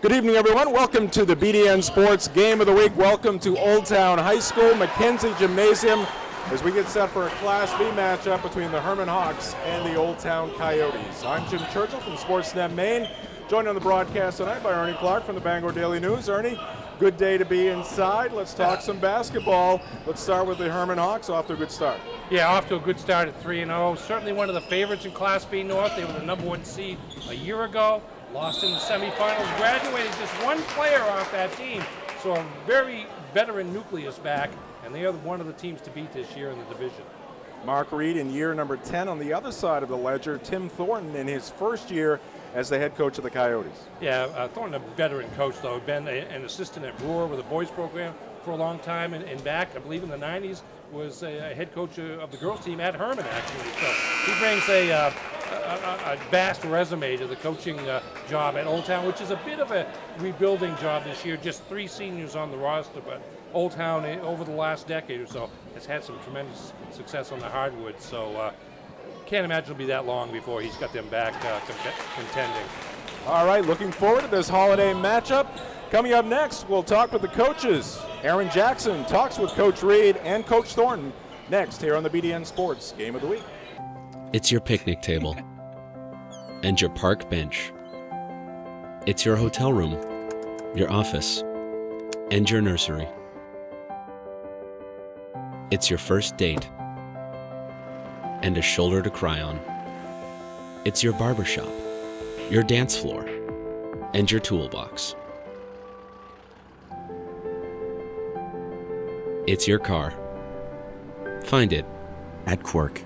Good evening, everyone. Welcome to the BDN Sports Game of the Week. Welcome to Old Town High School, Mackenzie Gymnasium, as we get set for a Class B matchup between the Hermon Hawks and the Old Town Coyotes. I'm Jim Churchill from Sportsnet Maine, joined on the broadcast tonight by Ernie Clark from the Bangor Daily News. Ernie, good day to be inside. Let's talk some basketball. Let's start with the Hermon Hawks, off to a good start. Yeah, off to a good start at 3-0. Certainly one of the favorites in Class B North. They were the #1 seed a year ago. Lost in the semifinals, graduated just one player off that team. So a very veteran nucleus back, and they are one of the teams to beat this year in the division. Mark Reed in year number 10 on the other side of the ledger. Tim Thornton in his first year as the head coach of the Coyotes. Yeah, Thornton, a veteran coach, though. Been an assistant at Brewer with a boys program for a long time, and back, I believe in the 90s, was a head coach of the girls team at Hermon, actually. So he brings a vast resume to the coaching job at Old Town, which is a bit of a rebuilding job this year. Just 3 seniors on the roster, but Old Town, over the last decade or so, has had some tremendous success on the hardwood. So can't imagine it'll be that long before he's got them back contending. All right, looking forward to this holiday matchup. Coming up next, we'll talk with the coaches. Aaron Jackson talks with Coach Reed and Coach Thornton next here on the BDN Sports Game of the Week. It's your picnic table and your park bench. It's your hotel room, your office, and your nursery. It's your first date and a shoulder to cry on. It's your barbershop, your dance floor, and your toolbox. It's your car. Find it at Quirk.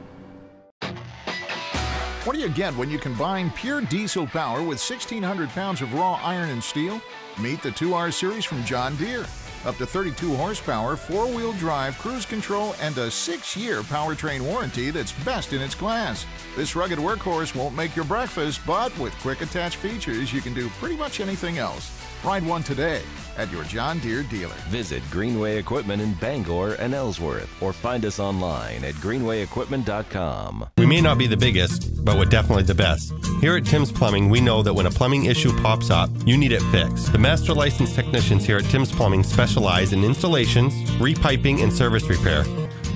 What do you get when you combine pure diesel power with 1,600 pounds of raw iron and steel? Meet the 2R Series from John Deere. Up to 32 horsepower, 4-wheel drive, cruise control, and a 6-year powertrain warranty that's best in its class. This rugged workhorse won't make your breakfast, but with quick attach features, you can do pretty much anything else. Ride one today at your John Deere dealer. Visit Greenway Equipment in Bangor and Ellsworth, or find us online at greenwayequipment.com. We may not be the biggest, but we're definitely the best. Here at Tim's Plumbing, we know that when a plumbing issue pops up, you need it fixed. The master licensed technicians here at Tim's Plumbing specialize in installations, repiping, and service repair.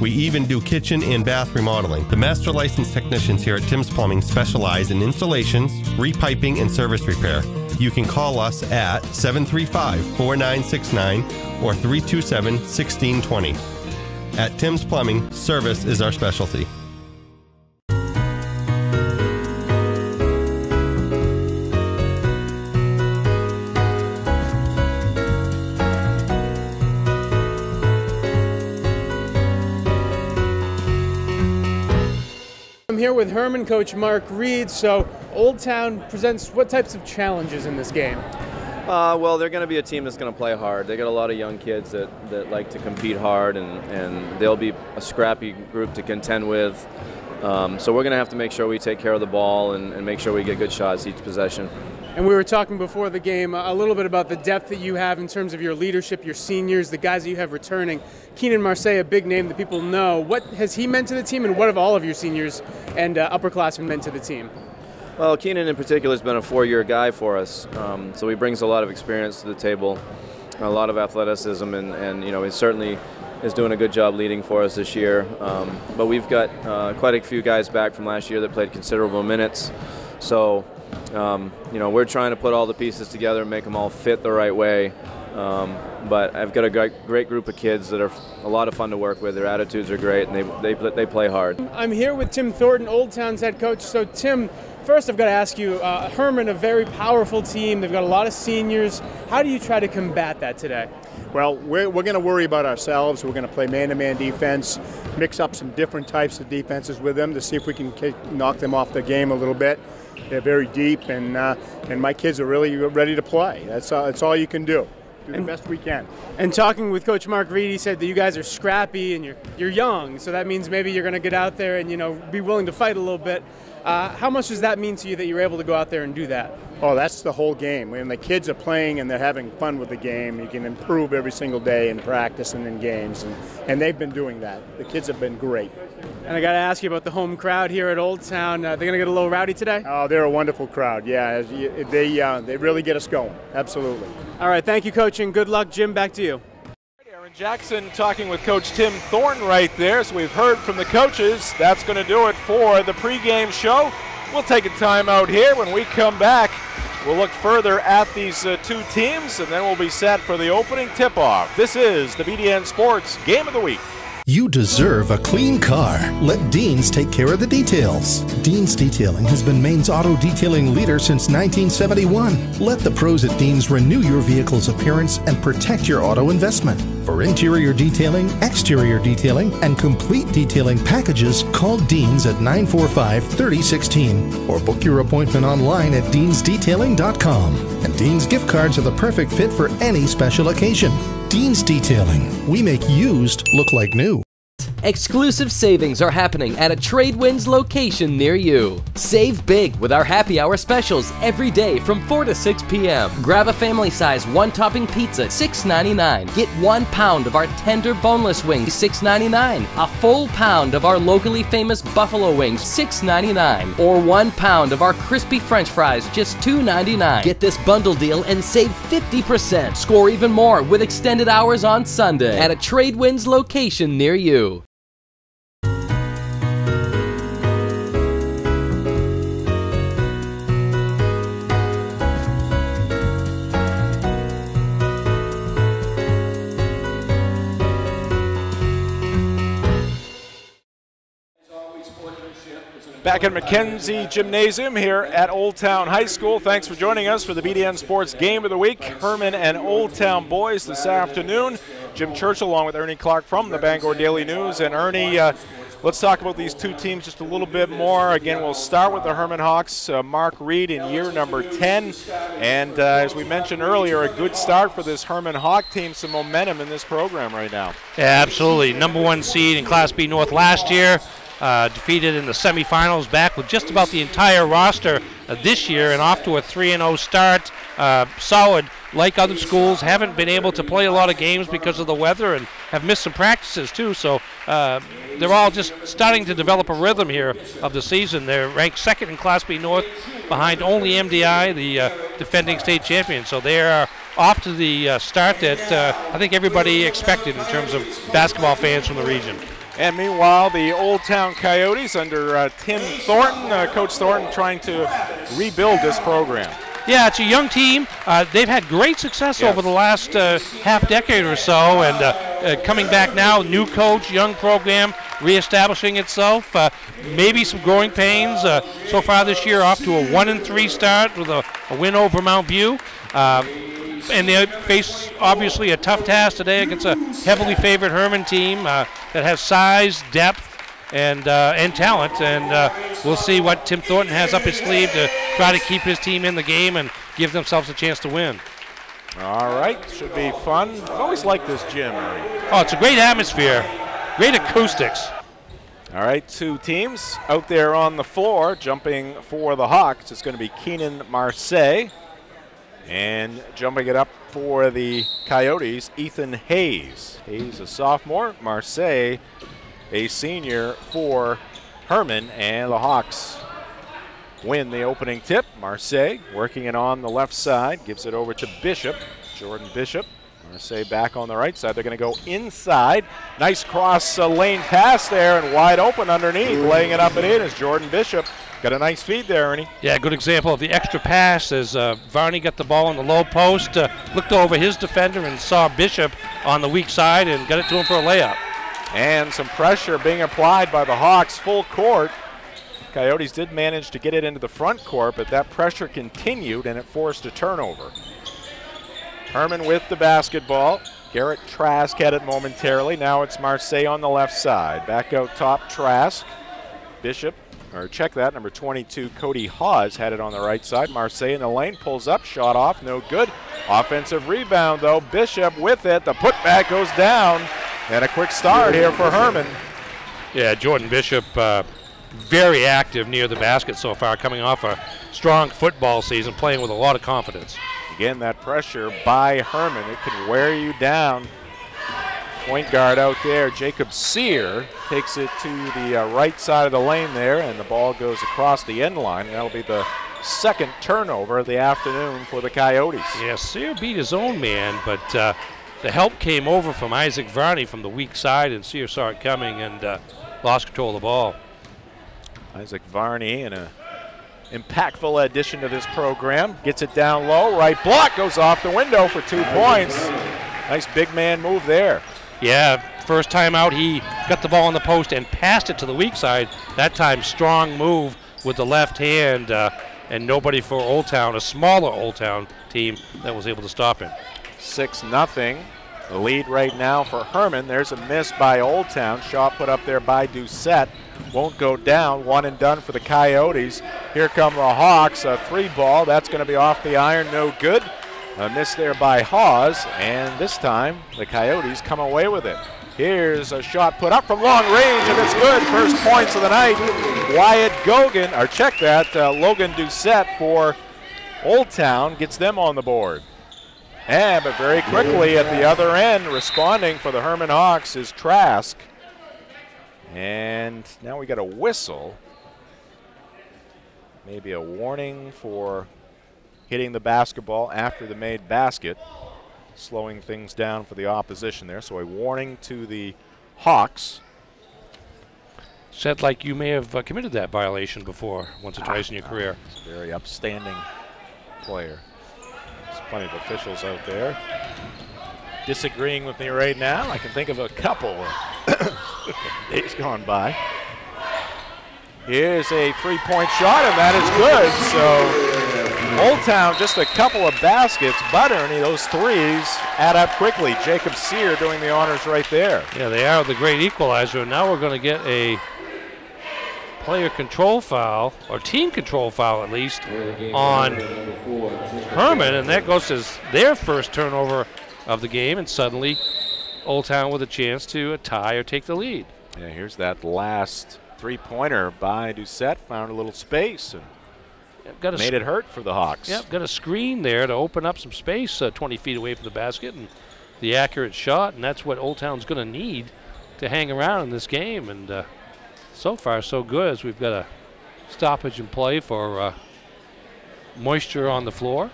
We even do kitchen and bath remodeling. The master licensed technicians here at Tim's Plumbing specialize in installations, repiping, and service repair. You can call us at 735-4969 or 327-1620. At Tim's Plumbing, service is our specialty. I'm here with Hermon coach Mark Reed. So Old Town presents what types of challenges in this game? Well, they're going to be a team that's going to play hard. They got a lot of young kids that like to compete hard, and they'll be a scrappy group to contend with. So we're going to have to make sure we take care of the ball and make sure we get good shots each possession. And we were talking before the game a little bit about the depth that you have in terms of your leadership, your seniors, the guys that you have returning. Keenan Marseille, a big name that people know. What has he meant to the team, and what have all of your seniors and upperclassmen meant to the team? Well, Keenan in particular has been a 4-year guy for us, so he brings a lot of experience to the table, a lot of athleticism, and you know, he certainly is doing a good job leading for us this year. But we've got quite a few guys back from last year that played considerable minutes, so you know, we're trying to put all the pieces together and make them all fit the right way. But I've got a great group of kids that are a lot of fun to work with. Their attitudes are great, and they play hard. I'm here with Tim Thornton, Old Town's head coach. So Tim, first I've got to ask you, Hermon, a very powerful team. They've got a lot of seniors. How do you try to combat that today? Well, we're going to worry about ourselves. We're going to play man-to-man defense, mix up some different types of defenses with them to see if we can knock them off the game a little bit. They're very deep, and my kids are really ready to play. That's all you can do. Do the best we can. And talking with Coach Mark Reed, he said that you guys are scrappy and you're young, so that means maybe you're going to get out there and be willing to fight a little bit. How much does that mean to you that you're able to go out there and do that? Oh, that's the whole game. When the kids are playing and they're having fun with the game, you can improve every single day in practice and in games, and they've been doing that. The kids have been great. And I got to ask you about the home crowd here at Old Town. They're going to get a little rowdy today? Oh, they're a wonderful crowd. Yeah, they really get us going. Absolutely. All right, thank you, Coach, and good luck. Jim, back to you. Aaron Jackson talking with Coach Tim Thornton right there. So we've heard from the coaches. That's going to do it for the pregame show. We'll take a time out here. When we come back, we'll look further at these two teams, and then we'll be set for the opening tip-off. This is the BDN Sports Game of the Week. You deserve a clean car. Let Dean's take care of the details. Dean's Detailing has been Maine's auto detailing leader since 1971. Let the pros at Dean's renew your vehicle's appearance and protect your auto investment. For interior detailing, exterior detailing, and complete detailing packages, call Dean's at 945-3016 or book your appointment online at deansdetailing.com. And Dean's gift cards are the perfect fit for any special occasion. Dean's Detailing. We make used look like new. Exclusive savings are happening at a Tradewinds location near you. Save big with our happy hour specials every day from 4 to 6 p.m. Grab a family size one-topping pizza, $6.99. Get 1 pound of our tender boneless wings, $6.99. A full pound of our locally famous buffalo wings, $6.99. Or 1 pound of our crispy French fries, just $2.99. Get this bundle deal and save 50%. Score even more with extended hours on Sunday at a Tradewinds location near you. Back at Mackenzie Gymnasium here at Old Town High School. Thanks for joining us for the BDN Sports Game of the Week. Hermon and Old Town boys this afternoon. Jim Churchill along with Ernie Clark from the Bangor Daily News. And Ernie, let's talk about these two teams just a little bit more. Again, we'll start with the Hermon Hawks. Mark Reed in year number 10. And as we mentioned earlier, a good start for this Hermon Hawk team. Some momentum in this program right now. Yeah, absolutely. #1 seed in Class B North last year. Defeated in the semifinals, back with just about the entire roster this year and off to a 3-0 start. Solid, like other schools, haven't been able to play a lot of games because of the weather and have missed some practices too. So they're all just starting to develop a rhythm here of the season. They're ranked 2nd in Class B North behind only MDI, the defending state champion. So they are off to the start that I think everybody expected in terms of basketball fans from the region. And meanwhile, the Old Town Coyotes under Tim Thornton, Coach Thornton trying to rebuild this program. Yeah, it's a young team. They've had great success over the last half decade or so, and coming back now, new coach, young program, reestablishing itself. Maybe some growing pains. So far this year, off to a 1-3 start with a win over Mount View. And they face, obviously, a tough task today against a heavily favored Hermon team that has size, depth, and talent. And we'll see what Tim Thornton has up his sleeve to try to keep his team in the game and give themselves a chance to win. All right, should be fun. I always like this gym. Oh, it's a great atmosphere, great acoustics. All right, two teams out there on the floor jumping for the Hawks. It's going to be Keenan Marseille. And jumping it up for the Coyotes, Ethan Hayes. Hayes, a sophomore. Marseille, a senior for Hermon. And the Hawks win the opening tip. Marseille working it on the left side. Gives it over to Bishop. Jordan Bishop. Marseille back on the right side. They're going to go inside. Nice cross lane pass there and wide open underneath. Laying it up and in is Jordan Bishop. Got a nice feed there, Ernie. Yeah, good example of the extra pass as Varney got the ball on the low post, looked over his defender and saw Bishop on the weak side and got it to him for a layup. And some pressure being applied by the Hawks full court. Coyotes did manage to get it into the front court, but that pressure continued and it forced a turnover. Hermon with the basketball. Garrett Trask had it momentarily. Now it's Marseille on the left side. Back out top, Trask. Bishop. Or check that, number 22, Cody Hawes had it on the right side. Marseille in the lane, pulls up, shot off, no good. Offensive rebound, though. Bishop with it. The putback goes down. And a quick start here for Hermon. Yeah, Jordan Bishop, very active near the basket so far, coming off a strong football season, playing with a lot of confidence. Again, that pressure by Hermon, it can wear you down. Point guard out there, Jacob Sear, takes it to the right side of the lane there, and the ball goes across the end line. And that'll be the second turnover of the afternoon for the Coyotes. Yeah, Sear beat his own man, but the help came over from Isaac Varney from the weak side, and Sear saw it coming and lost control of the ball. Isaac Varney, an impactful addition to this program, gets it down low, right block, goes off the window for 2 points. Nice big man move there. Yeah, first time out, he got the ball on the post and passed it to the weak side. That time, strong move with the left hand, and nobody for Old Town, a smaller Old Town team, that was able to stop him. 6-0. The lead right now for Hermon. There's a miss by Old Town. Shot put up there by Doucette. Won't go down. One and done for the Coyotes. Here come the Hawks. A 3-ball. That's going to be off the iron. No good. A miss there by Hawes. And this time, the Coyotes come away with it. Here's a shot put up from long range, and it's good. First points of the night. Wyatt Gogan, or check that, Logan Doucette for Old Town gets them on the board. And but very quickly at the other end, responding for the Hermon Hawks is Trask. And now we got a whistle. Maybe a warning for hitting the basketball after the made basket, slowing things down for the opposition there. So a warning to the Hawks. Said like you may have committed that violation before once or twice in your career. He's a very upstanding player. There's plenty of officials out there disagreeing with me right now. I can think of a couple days gone by. Here's a three-point shot, and that is good. So Old Town just a couple of baskets, but Ernie, those threes add up quickly. Jacob Sear doing the honors right there. Yeah, they are the great equalizer. Now we're going to get a player control foul, or team control foul at least, on Hermon, and that goes as their first turnover of the game, and suddenly Old Town with a chance to tie or take the lead. Yeah, here's that last three-pointer by Doucette, found a little space and made it hurt for the Hawks. Yep, got a screen there to open up some space 20 feet away from the basket, and the accurate shot, and that's what Old Town's going to need to hang around in this game. And so far, so good, as we've got a stoppage in play for moisture on the floor.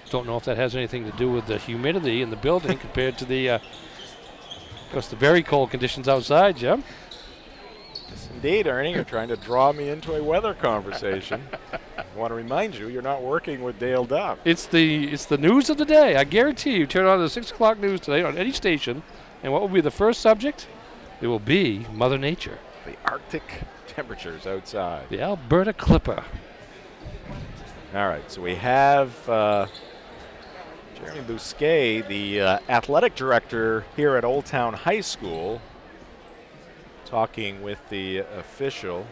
Don't know if that has anything to do with the humidity in the building compared to the, of course, the very cold conditions outside, Jim. Yes, indeed, Ernie. You're trying to draw me into a weather conversation. I want to remind you, you're not working with Dale Duff. It's the news of the day. I guarantee you, turn on the 6 o'clock news today on any station, and what will be the first subject? It will be Mother Nature. The Arctic temperatures outside. The Alberta Clipper. All right, so we have Jeremy Bousquet, the athletic director here at Old Town High School, talking with the official,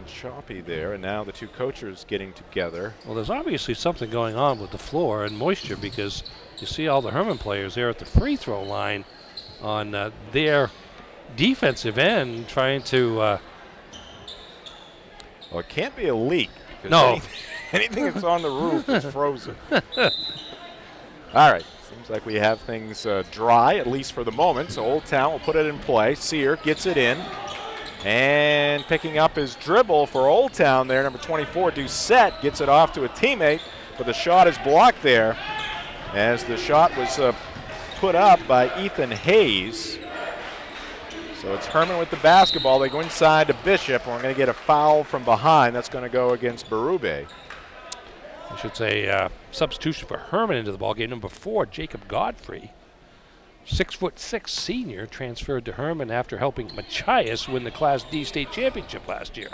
Choppy there, and now the two coaches getting together. Well, there's obviously something going on with the floor and moisture, because you see all the Hermon players there at the free throw line on their defensive end trying to well, it can't be a leak. No. Anything that's on the roof is frozen. All right. Seems like we have things dry, at least for the moment. So Old Town will put it in play. Sear gets it in. And picking up his dribble for Old Town there, number 24, Doucette, gets it off to a teammate, but the shot is blocked there as the shot was put up by Ethan Hayes. So it's Hermon with the basketball. They go inside to Bishop, and we're going to get a foul from behind. That's going to go against Berube. I should say substitution for Hermon into the ball game. Number 4, Jacob Godfrey, 6'6" senior, transferred to Hermon after helping Machias win the Class D state championship last year.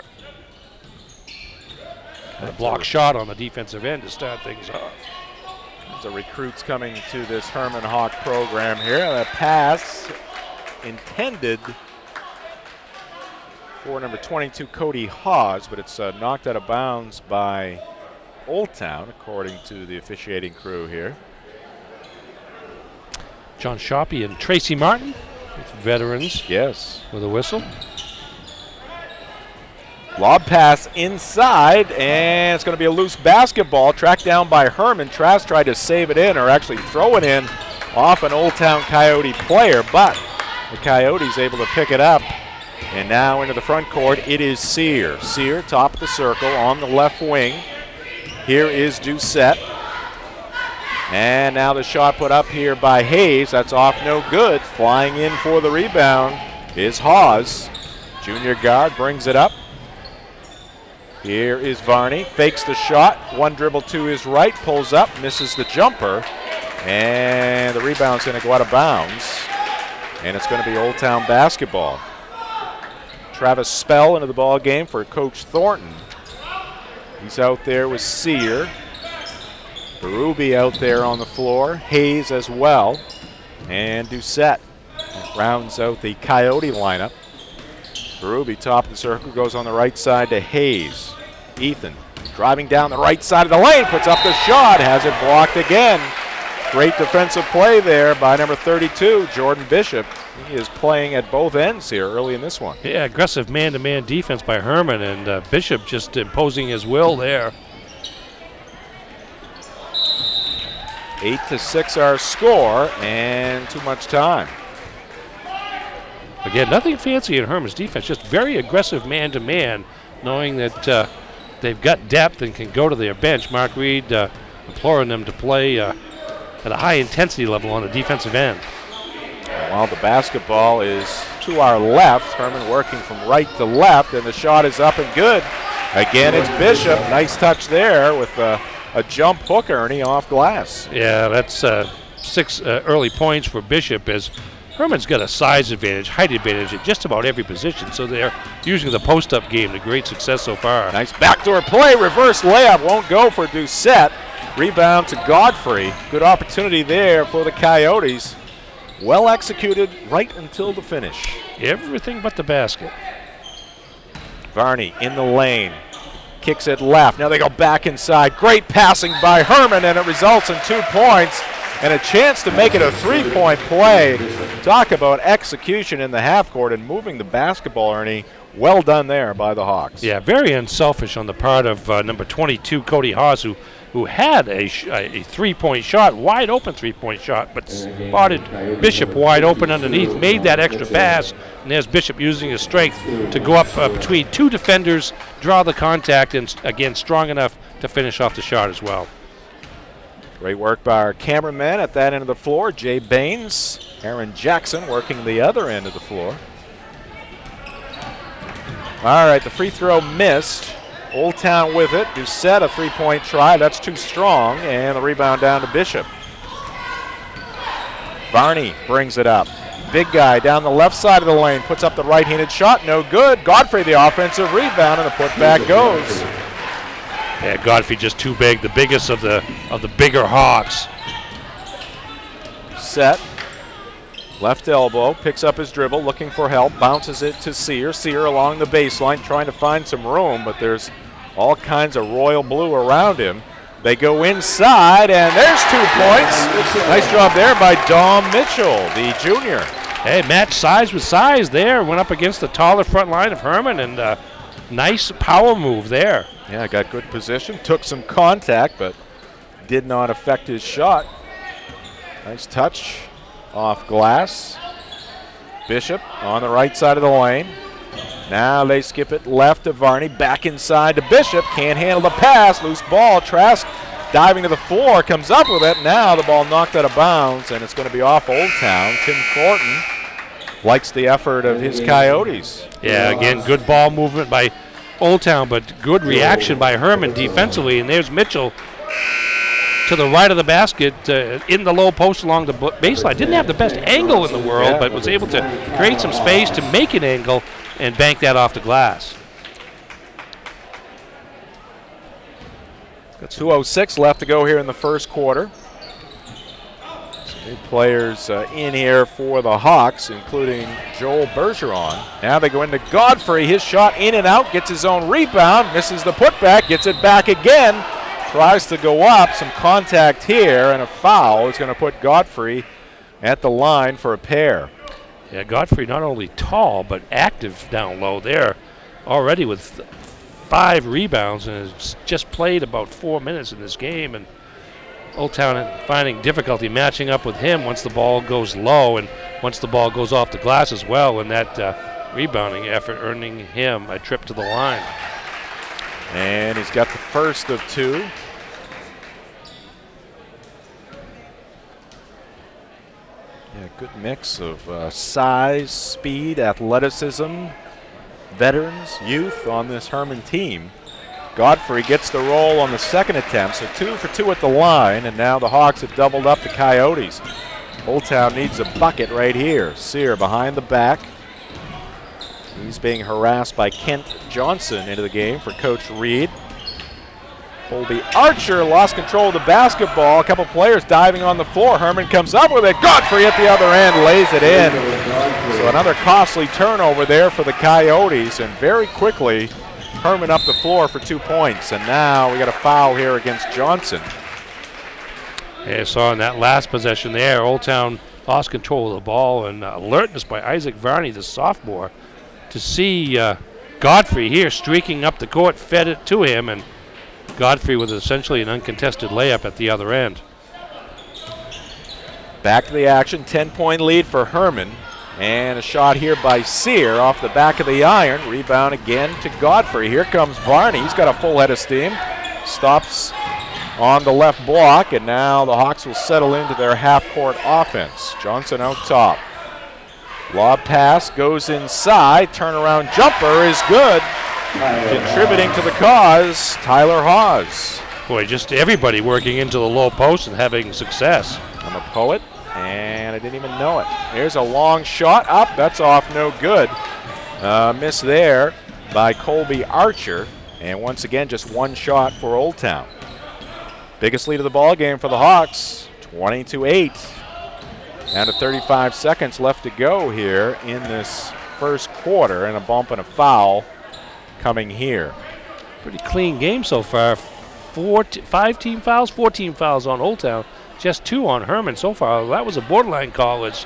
And a block shot on the defensive end to start things off. So recruits coming to this Hermon Hawk program here. A pass intended for number 22, Cody Hawes, but it's knocked out of bounds by Old Town, according to the officiating crew here. John Shoppy and Tracy Martin, veterans. Yes. With a whistle. Lob pass inside, and it's going to be a loose basketball tracked down by Hermon. Trask tried to save it in, or actually throw it in off an Old Town Coyote player, but the Coyotes able to pick it up. And now into the front court, it is Sear. Sear, top of the circle on the left wing. Here is Doucette. And now the shot put up here by Hayes. That's off, no good. Flying in for the rebound is Hawes. Junior guard brings it up. Here is Varney. Fakes the shot. One dribble to his right. Pulls up. Misses the jumper. And the rebound's going to go out of bounds. And it's going to be Old Town basketball. Travis Spell into the ball game for Coach Thornton. He's out there with Sear. Berube out there on the floor. Hayes as well. And Doucette rounds out the Coyote lineup. Berube, top of the circle, goes on the right side to Hayes. Ethan driving down the right side of the lane, puts up the shot, has it blocked again. Great defensive play there by number 32, Jordan Bishop. He is playing at both ends here early in this one. Yeah, aggressive man-to-man defense by Hermon, and Bishop just imposing his will there. 8-6 our score, and too much time. Again, nothing fancy in Hermon's defense, just very aggressive man-to-man, knowing that they've got depth and can go to their bench. Mark Reed imploring them to play at a high intensity level on the defensive end. While the basketball is to our left, Hermon working from right to left, and the shot is up and good. Again, it's Bishop. Nice touch there with a jump hook, Ernie, off glass. Yeah, that's 6 early points for Bishop, as Hermon's got a size advantage, height advantage at just about every position, so they're using the post-up game to great success so far. Nice backdoor play, reverse layup, won't go for Doucette. Rebound to Godfrey. Good opportunity there for the Coyotes. Well executed right until the finish. Everything but the basket. Varney in the lane. Kicks it left. Now they go back inside. Great passing by Hermon, and it results in 2 points and a chance to make it a 3-point play. Talk about execution in the half court and moving the basketball, Ernie. Well done there by the Hawks. Yeah, very unselfish on the part of number 22, Cody Hawes, who had a 3-point shot, wide open 3-point shot, but spotted Bishop wide open underneath, made that extra pass, and there's Bishop using his strength to go up between 2 defenders, draw the contact, and again, strong enough to finish off the shot as well. Great work by our cameraman at that end of the floor, Jay Baines. Aaron Jackson working the other end of the floor. All right, the free throw missed. Old Town with it. Doucette, a 3-point try. That's too strong, and the rebound down to Bishop. Varney brings it up. Big guy down the left side of the lane, puts up the right-handed shot. No good. Godfrey, the offensive rebound, and the putback goes. Yeah, Godfrey just too big, the biggest of the bigger Hawks. Set. Left elbow, picks up his dribble, looking for help, bounces it to Sear. Sear along the baseline, trying to find some room, but there's all kinds of royal blue around him. They go inside, and there's 2 points. Nice job there by Dom Mitchell, the junior. Hey, match size with size there. Went up against the taller front line of Hermon, and nice power move there. Yeah, got good position, took some contact, but did not affect his shot. Nice touch off glass. Bishop on the right side of the lane. Now they skip it left to Varney, back inside to Bishop. Can't handle the pass, loose ball. Trask diving to the floor, comes up with it. Now the ball knocked out of bounds, and it's going to be off Old Town. Tim Thornton likes the effort of his Coyotes. Yeah, again, good ball movement by Old Town, but good reaction by Hermon defensively. And there's Mitchell to the right of the basket, in the low post along the baseline. Didn't have the best angle in the world, but was able to create some space to make an angle and bank that off the glass. Got 2:06 left to go here in the first quarter. Some new players in here for the Hawks, including Joel Bergeron. Now they go into Godfrey. His shot in and out, gets his own rebound, misses the putback, gets it back again. Tries to go up, some contact here, and a foul is going to put Godfrey at the line for a pair. Yeah, Godfrey not only tall, but active down low there, already with 5 rebounds, and has just played about 4 minutes in this game. And Old Town finding difficulty matching up with him once the ball goes low and once the ball goes off the glass as well, and that rebounding effort earning him a trip to the line. And he's got the first of two. Yeah, good mix of size, speed, athleticism, veterans, youth on this Hermon team. Godfrey gets the roll on the second attempt, so 2 for 2 at the line, and now the Hawks have doubled up the Coyotes. Old Town needs a bucket right here. Sear behind the back. He's being harassed by Kent Johnson into the game for Coach Reed. Colby Archer lost control of the basketball. A couple players diving on the floor. Hermon comes up with it. Godfrey at the other end lays it in. So another costly turnover there for the Coyotes, and very quickly Hermon up the floor for 2 points, and now we got a foul here against Johnson. Yeah, I saw in that last possession there, Old Town lost control of the ball, and alertness by Isaac Varney, the sophomore, to see Godfrey here streaking up the court, fed it to him, and Godfrey with essentially an uncontested layup at the other end. Back to the action, 10-point lead for Hermon. And a shot here by Sear off the back of the iron. Rebound again to Godfrey. Here comes Varney. He's got a full head of steam. Stops on the left block, and now the Hawks will settle into their half-court offense. Johnson out top. Lob pass goes inside. Turnaround jumper is good. Contributing to the cause, Tyler Hawes. Boy, just everybody working into the low post and having success. I'm a poet. And I didn't even know it. There's a long shot up. That's off, no good. Miss there by Colby Archer. And once again, just one shot for Old Town. Biggest lead of the ball game for the Hawks, 20-8. Down to 35 seconds left to go here in this first quarter, and a bump and a foul coming here. Pretty clean game so far. 5 team fouls, 14 fouls on Old Town. Just 2 on Hermon so far. That was a borderline call as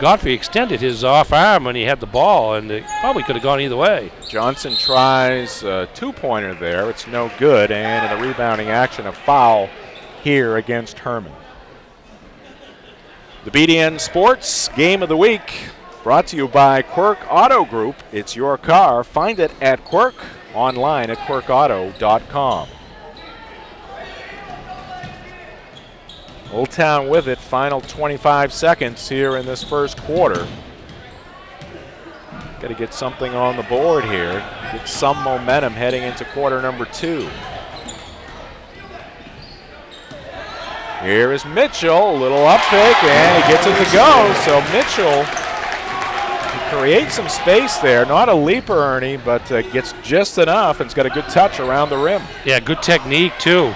Godfrey extended his off arm when he had the ball, and it probably could have gone either way. Johnson tries a 2-pointer there. It's no good, and in the rebounding action, a foul here against Hermon. The BDN Sports Game of the Week brought to you by Quirk Auto Group. It's your car. Find it at Quirk, online at quirkauto.com. Old Town with it, final 25 seconds here in this first quarter. Got to get something on the board here, get some momentum heading into quarter number 2. Here is Mitchell, a little up pick, and he gets it to go. So Mitchell creates some space there. Not a leaper, Ernie, but gets just enough, and it's got a good touch around the rim. Yeah, good technique, too.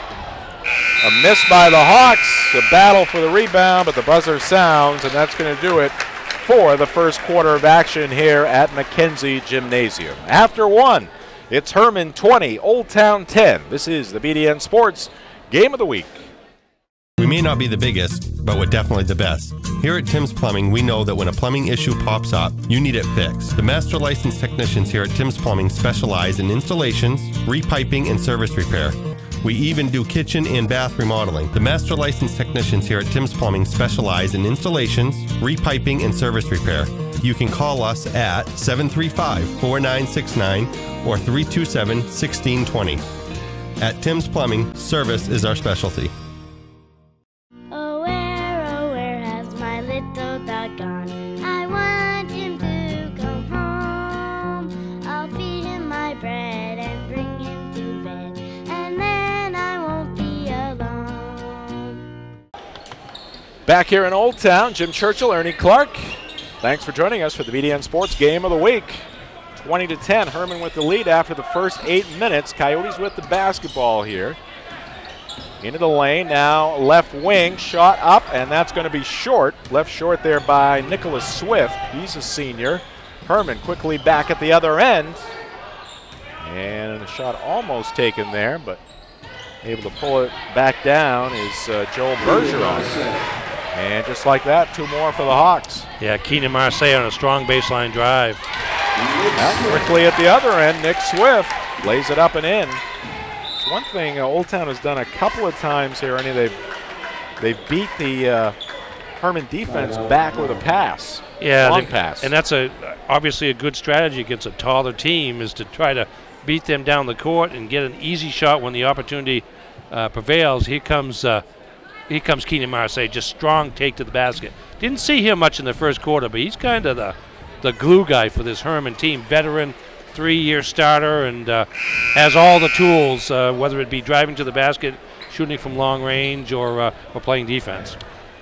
A miss by the Hawks, a battle for the rebound, but the buzzer sounds, and that's going to do it for the first quarter of action here at Mackenzie Gymnasium. After 1, it's Hermon 20, Old Town 10. This is the BDN Sports Game of the Week. We may not be the biggest, but we're definitely the best. Here at Tim's Plumbing, we know that when a plumbing issue pops up, you need it fixed. The master licensed technicians here at Tim's Plumbing specialize in installations, repiping, and service repair. We even do kitchen and bath remodeling. The master licensed technicians here at Tim's Plumbing specialize in installations, repiping, and service repair. You can call us at 735-4969 or 327-1620. At Tim's Plumbing, service is our specialty. Oh, where has my little dog gone? I want him to come home. I'll feed him my bread and bring him to bed, and then I won't be alone. Back here in Old Town, Jim Churchill, Ernie Clark. Thanks for joining us for the BDN Sports Game of the Week. 20-10, Hermon with the lead after the first 8 minutes. Coyotes with the basketball here. Into the lane, now left wing, shot up, and that's going to be short. Left short there by Nicholas Swift. He's a senior. Hermon quickly back at the other end. And a shot almost taken there, but able to pull it back down is Joel Bergeron. And just like that, 2 more for the Hawks. Yeah, Keenan Marseille on a strong baseline drive. Now quickly at the other end, Nick Swift lays it up and in. One thing Old Town has done a couple of times here, they've They've beat the Hermon defense back with a pass. Yeah, long pass. And that's obviously a good strategy against a taller team, is to try to beat them down the court and get an easy shot when the opportunity prevails. Here comes Keenan Marseille, just strong take to the basket. Didn't see him much in the first quarter, but he's kind of the glue guy for this Hermon team. Veteran, 3-year starter, and has all the tools, whether it be driving to the basket, shooting from long range, or playing defense.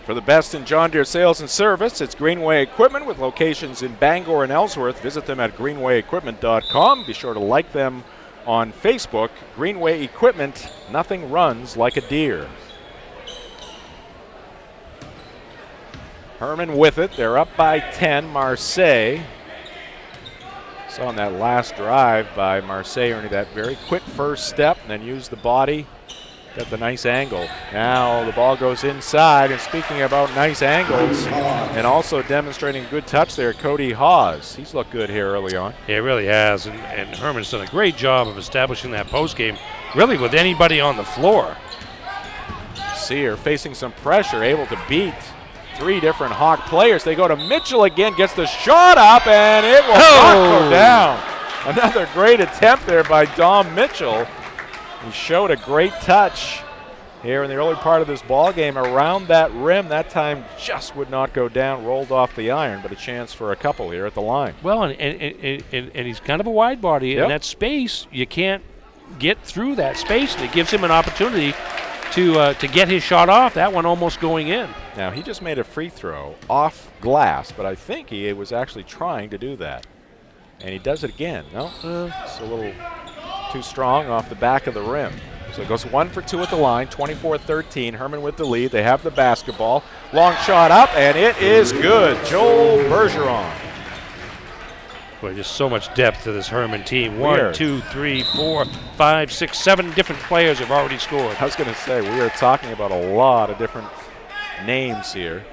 For the best in John Deere sales and service, it's Greenway Equipment with locations in Bangor and Ellsworth. Visit them at greenwayequipment.com. Be sure to like them on Facebook. Greenway Equipment, nothing runs like a deer. Hermon with it. They're up by 10. Marseille. Saw on that last drive by Marseille earning that very quick first step and then used the body. Got the nice angle. Now the ball goes inside, and speaking about nice angles and also demonstrating good touch there, Cody Hawes. He's looked good here early on. Yeah, he really has, and Hermon's done a great job of establishing that post game, really with anybody on the floor. Sear facing some pressure, able to beat 3 different Hawk players. They go to Mitchell again, gets the shot up, and it will not go down. Another great attempt there by Dom Mitchell. He showed a great touch here in the early part of this ball game around that rim. That time just would not go down, rolled off the iron, but a chance for a couple here at the line. Well, and he's kind of a wide body, yep. And that space, you can't get through that space, and it gives him an opportunity to get his shot off. That one almost going in. Now, he just made a free throw off glass, but I think he was actually trying to do that. And he does it again. No, it's a little too strong off the back of the rim. So it goes 1 for 2 at the line, 24-13. Hermon with the lead. They have the basketball. Long shot up, and it is good. Joel Bergeron. Boy, just so much depth to this Hermon team. 1, 2, 3, 4, 5, 6, 7 different players have already scored. I was going to say, we are talking about a lot of different names here.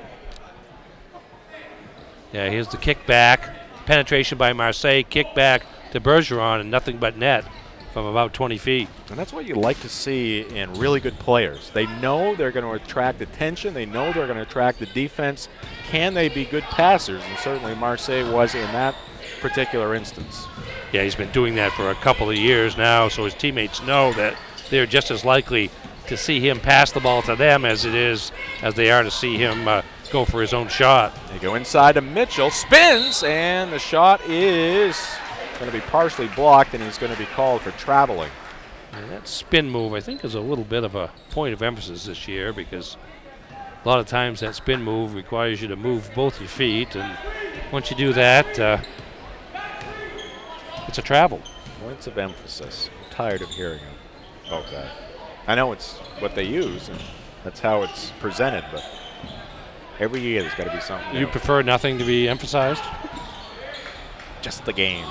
Yeah, here's the kickback. Penetration by Marseille. Kickback to Bergeron, and nothing but net from about 20 feet. And that's what you like to see in really good players. They know they're going to attract attention. They know they're going to attract the defense. Can they be good passers? And certainly Marseille was in that particular instance. Yeah, he's been doing that for a couple of years now, so his teammates know that they're just as likely to see him pass the ball to them as they are to see him go for his own shot. They go inside to Mitchell, spins, and the shot is going to be partially blocked, and he's going to be called for traveling. And that spin move, I think, is a little bit of a point of emphasis this year, because a lot of times that spin move requires you to move both your feet, and once you do that, it's a travel. Points of emphasis. I'm tired of hearing about that. I know it's what they use, and that's how it's presented, but every year there's got to be something. You prefer nothing to be emphasized? Just the game.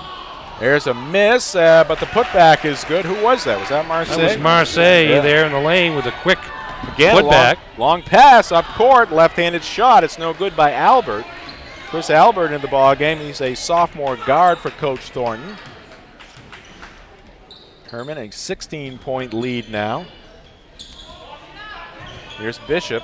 There's a miss, but the putback is good. Who was that? Was that Marseille? That was Marseille there in the lane with a quick putback. Long pass up court, left-handed shot. It's no good by Albert. Chris Albert in the ball game. He's a sophomore guard for Coach Thornton. Hermon a 16-point lead now. Here's Bishop.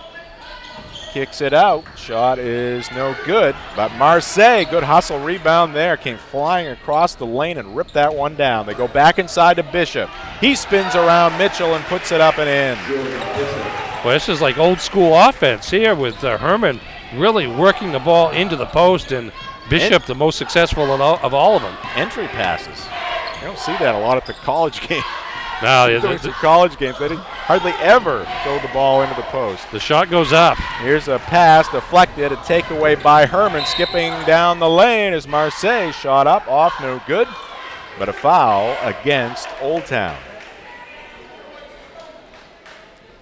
Kicks it out. Shot is no good. But Marseille, good hustle rebound there. Came flying across the lane and ripped that one down. They go back inside to Bishop. He spins around Mitchell and puts it up and in. Well, this is like old school offense here with Hermon really working the ball into the post, and Bishop the most successful of all of them. Entry passes. You don't see that a lot at the college game. No, the college games, they didn't hardly ever throw the ball into the post. The shot goes up. Here's a pass deflected, a takeaway by Hermon. Skipping down the lane is Marseille. Shot up, off, no good. But a foul against Old Town.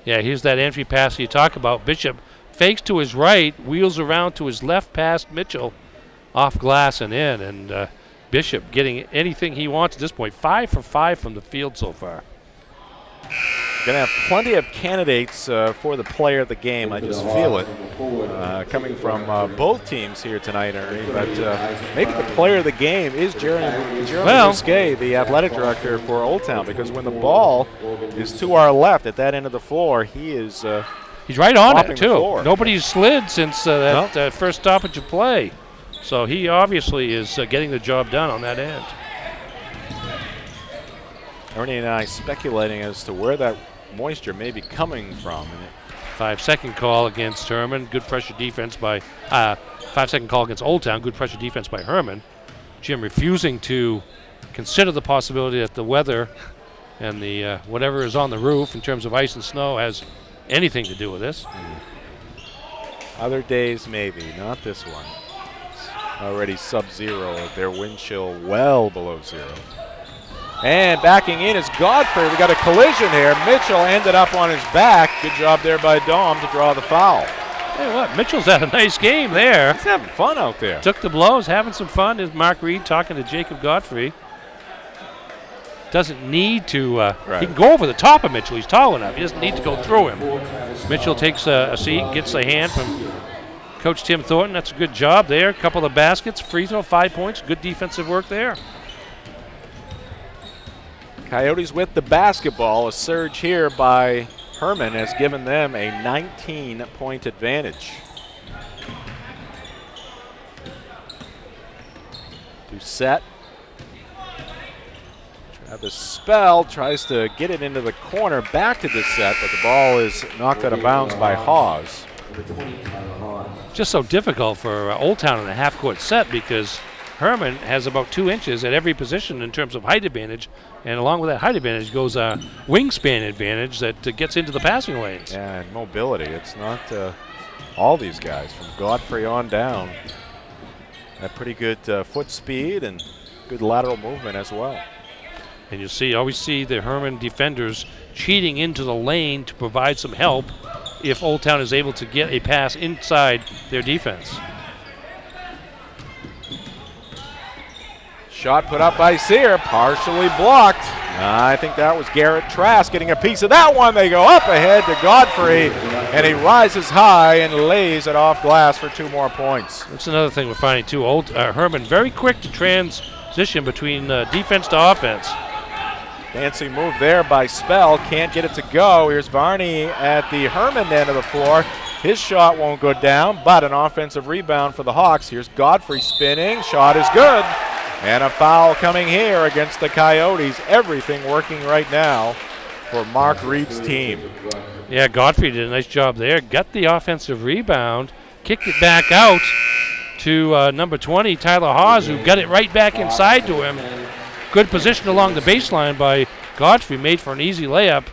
Yeah, here's that entry pass you talk about. Bishop fakes to his right, wheels around to his left past Mitchell, off glass and in. And Bishop getting anything he wants at this point. 5 for 5 from the field so far. Going to have plenty of candidates for the player of the game. I just feel it coming from both teams here tonight, Ernie. But maybe the player of the game is Jeremy Bousquet, the athletic director for Old Town, because when the ball is to our left at that end of the floor, he is He's right on mopping it, the too. floor. Nobody's slid since that first stoppage of play. So he obviously is getting the job done on that end. Ernie and I speculating as to where that moisture may be coming from. 5-second call against Hermon. Good pressure defense by 5-second call against Old Town. Good pressure defense by Hermon. Jim refusing to consider the possibility that the weather and the whatever is on the roof in terms of ice and snow has anything to do with this. Other days maybe, not this one. It's already sub-zero. Their wind chill well below zero. And backing in is Godfrey. We got a collision here. Mitchell ended up on his back. Good job there by Dom to draw the foul. Hey, what? Mitchell's had a nice game there. He's having fun out there. Took the blows, having some fun. Is Mark Reed talking to Jacob Godfrey. Doesn't need to. He can go over the top of Mitchell. He's tall enough. He doesn't need to go through him. Mitchell takes a seat, gets a hand from Coach Tim Thornton. That's a good job there. A couple of baskets, free throw, 5 points. Good defensive work there. Coyotes with the basketball. A surge here by Hermon has given them a 19-point advantage. Doucette. Travis Spell tries to get it into the corner, back to Doucette, but the ball is knocked out of bounds by Hawes. Just so difficult for Old Town in a half-court set because Hermon has about 2 inches at every position in terms of height advantage, and along with that height advantage goes a wingspan advantage that gets into the passing lanes. Yeah, and mobility. It's not all these guys from Godfrey on down. Have pretty good foot speed and good lateral movement as well. And you always see the Hermon defenders cheating into the lane to provide some help if Old Town is able to get a pass inside their defense. Shot put up by Sear, partially blocked. I think that was Garrett Trask getting a piece of that one. They go up ahead to Godfrey, and he rises high and lays it off glass for 2 more points. That's another thing we're finding too. Hermon very quick to transition between defense to offense. Fancy move there by Spell, can't get it to go. Here's Varney at the Hermon end of the floor. His shot won't go down, but an offensive rebound for the Hawks. Here's Godfrey spinning, shot is good. And a foul coming here against the Coyotes. Everything working right now for Mark Reed's team. Yeah, Godfrey did a nice job there. Got the offensive rebound, kicked it back out to number 20, Tyler Hawes, who got it right back inside to him. Good position along the baseline by Godfrey, made for an easy layup.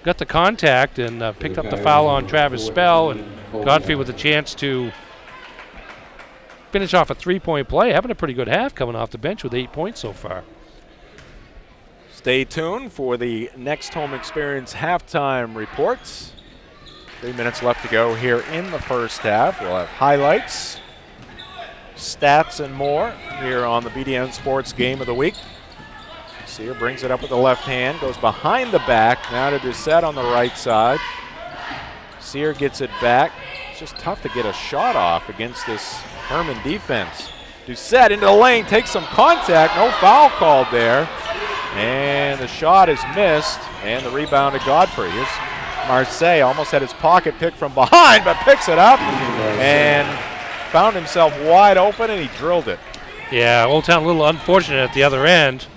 Got the contact and picked up the foul on Travis Spell, and Godfrey with a chance to finish off a 3-point play, having a pretty good half coming off the bench with 8 points so far. Stay tuned for the Next Home Experience halftime reports. 3 minutes left to go here in the first half. We'll have highlights, stats, and more here on the BDN Sports Game of the Week. Sear brings it up with the left hand, goes behind the back, now to Doucette on the right side. Sear gets it back. It's just tough to get a shot off against this Hermon defense. Doucette into the lane, takes some contact, no foul called there. And the shot is missed, and the rebound to Godfrey. Here's Marseille, almost had his pocket picked from behind, but picks it up and found himself wide open, and he drilled it. Yeah, Old Town a little unfortunate at the other end.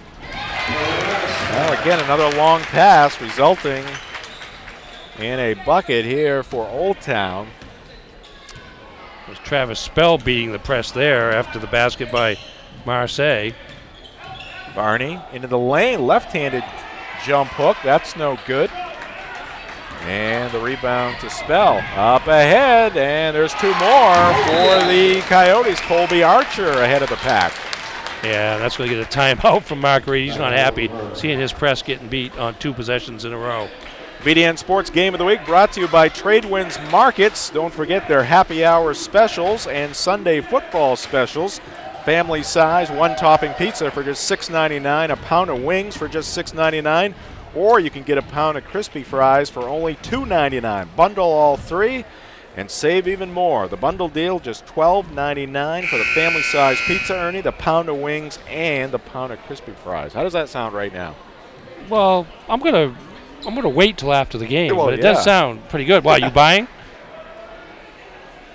Well, again, another long pass resulting in a bucket here for Old Town. It was Travis Spell beating the press there after the basket by Marseille. Varney into the lane, left-handed jump hook. That's no good. And the rebound to Spell. Up ahead, and there's 2 more for the Coyotes. Colby Archer ahead of the pack. Yeah, that's going to get a timeout from Mark Reed. He's not happy seeing his press getting beat on 2 possessions in a row. BDN Sports Game of the Week brought to you by Tradewinds Markets. Don't forget their happy hour specials and Sunday football specials. Family size, 1-topping pizza for just $6.99, a pound of wings for just $6.99, or you can get a pound of crispy fries for only $2.99. Bundle all 3 and save even more. The bundle deal just $12.99 for the family size pizza, Ernie, the pound of wings, and the pound of crispy fries. How does that sound right now? Well, I'm going to I'm going to wait till after the game, Well, but it does sound pretty good. Wow, you buying?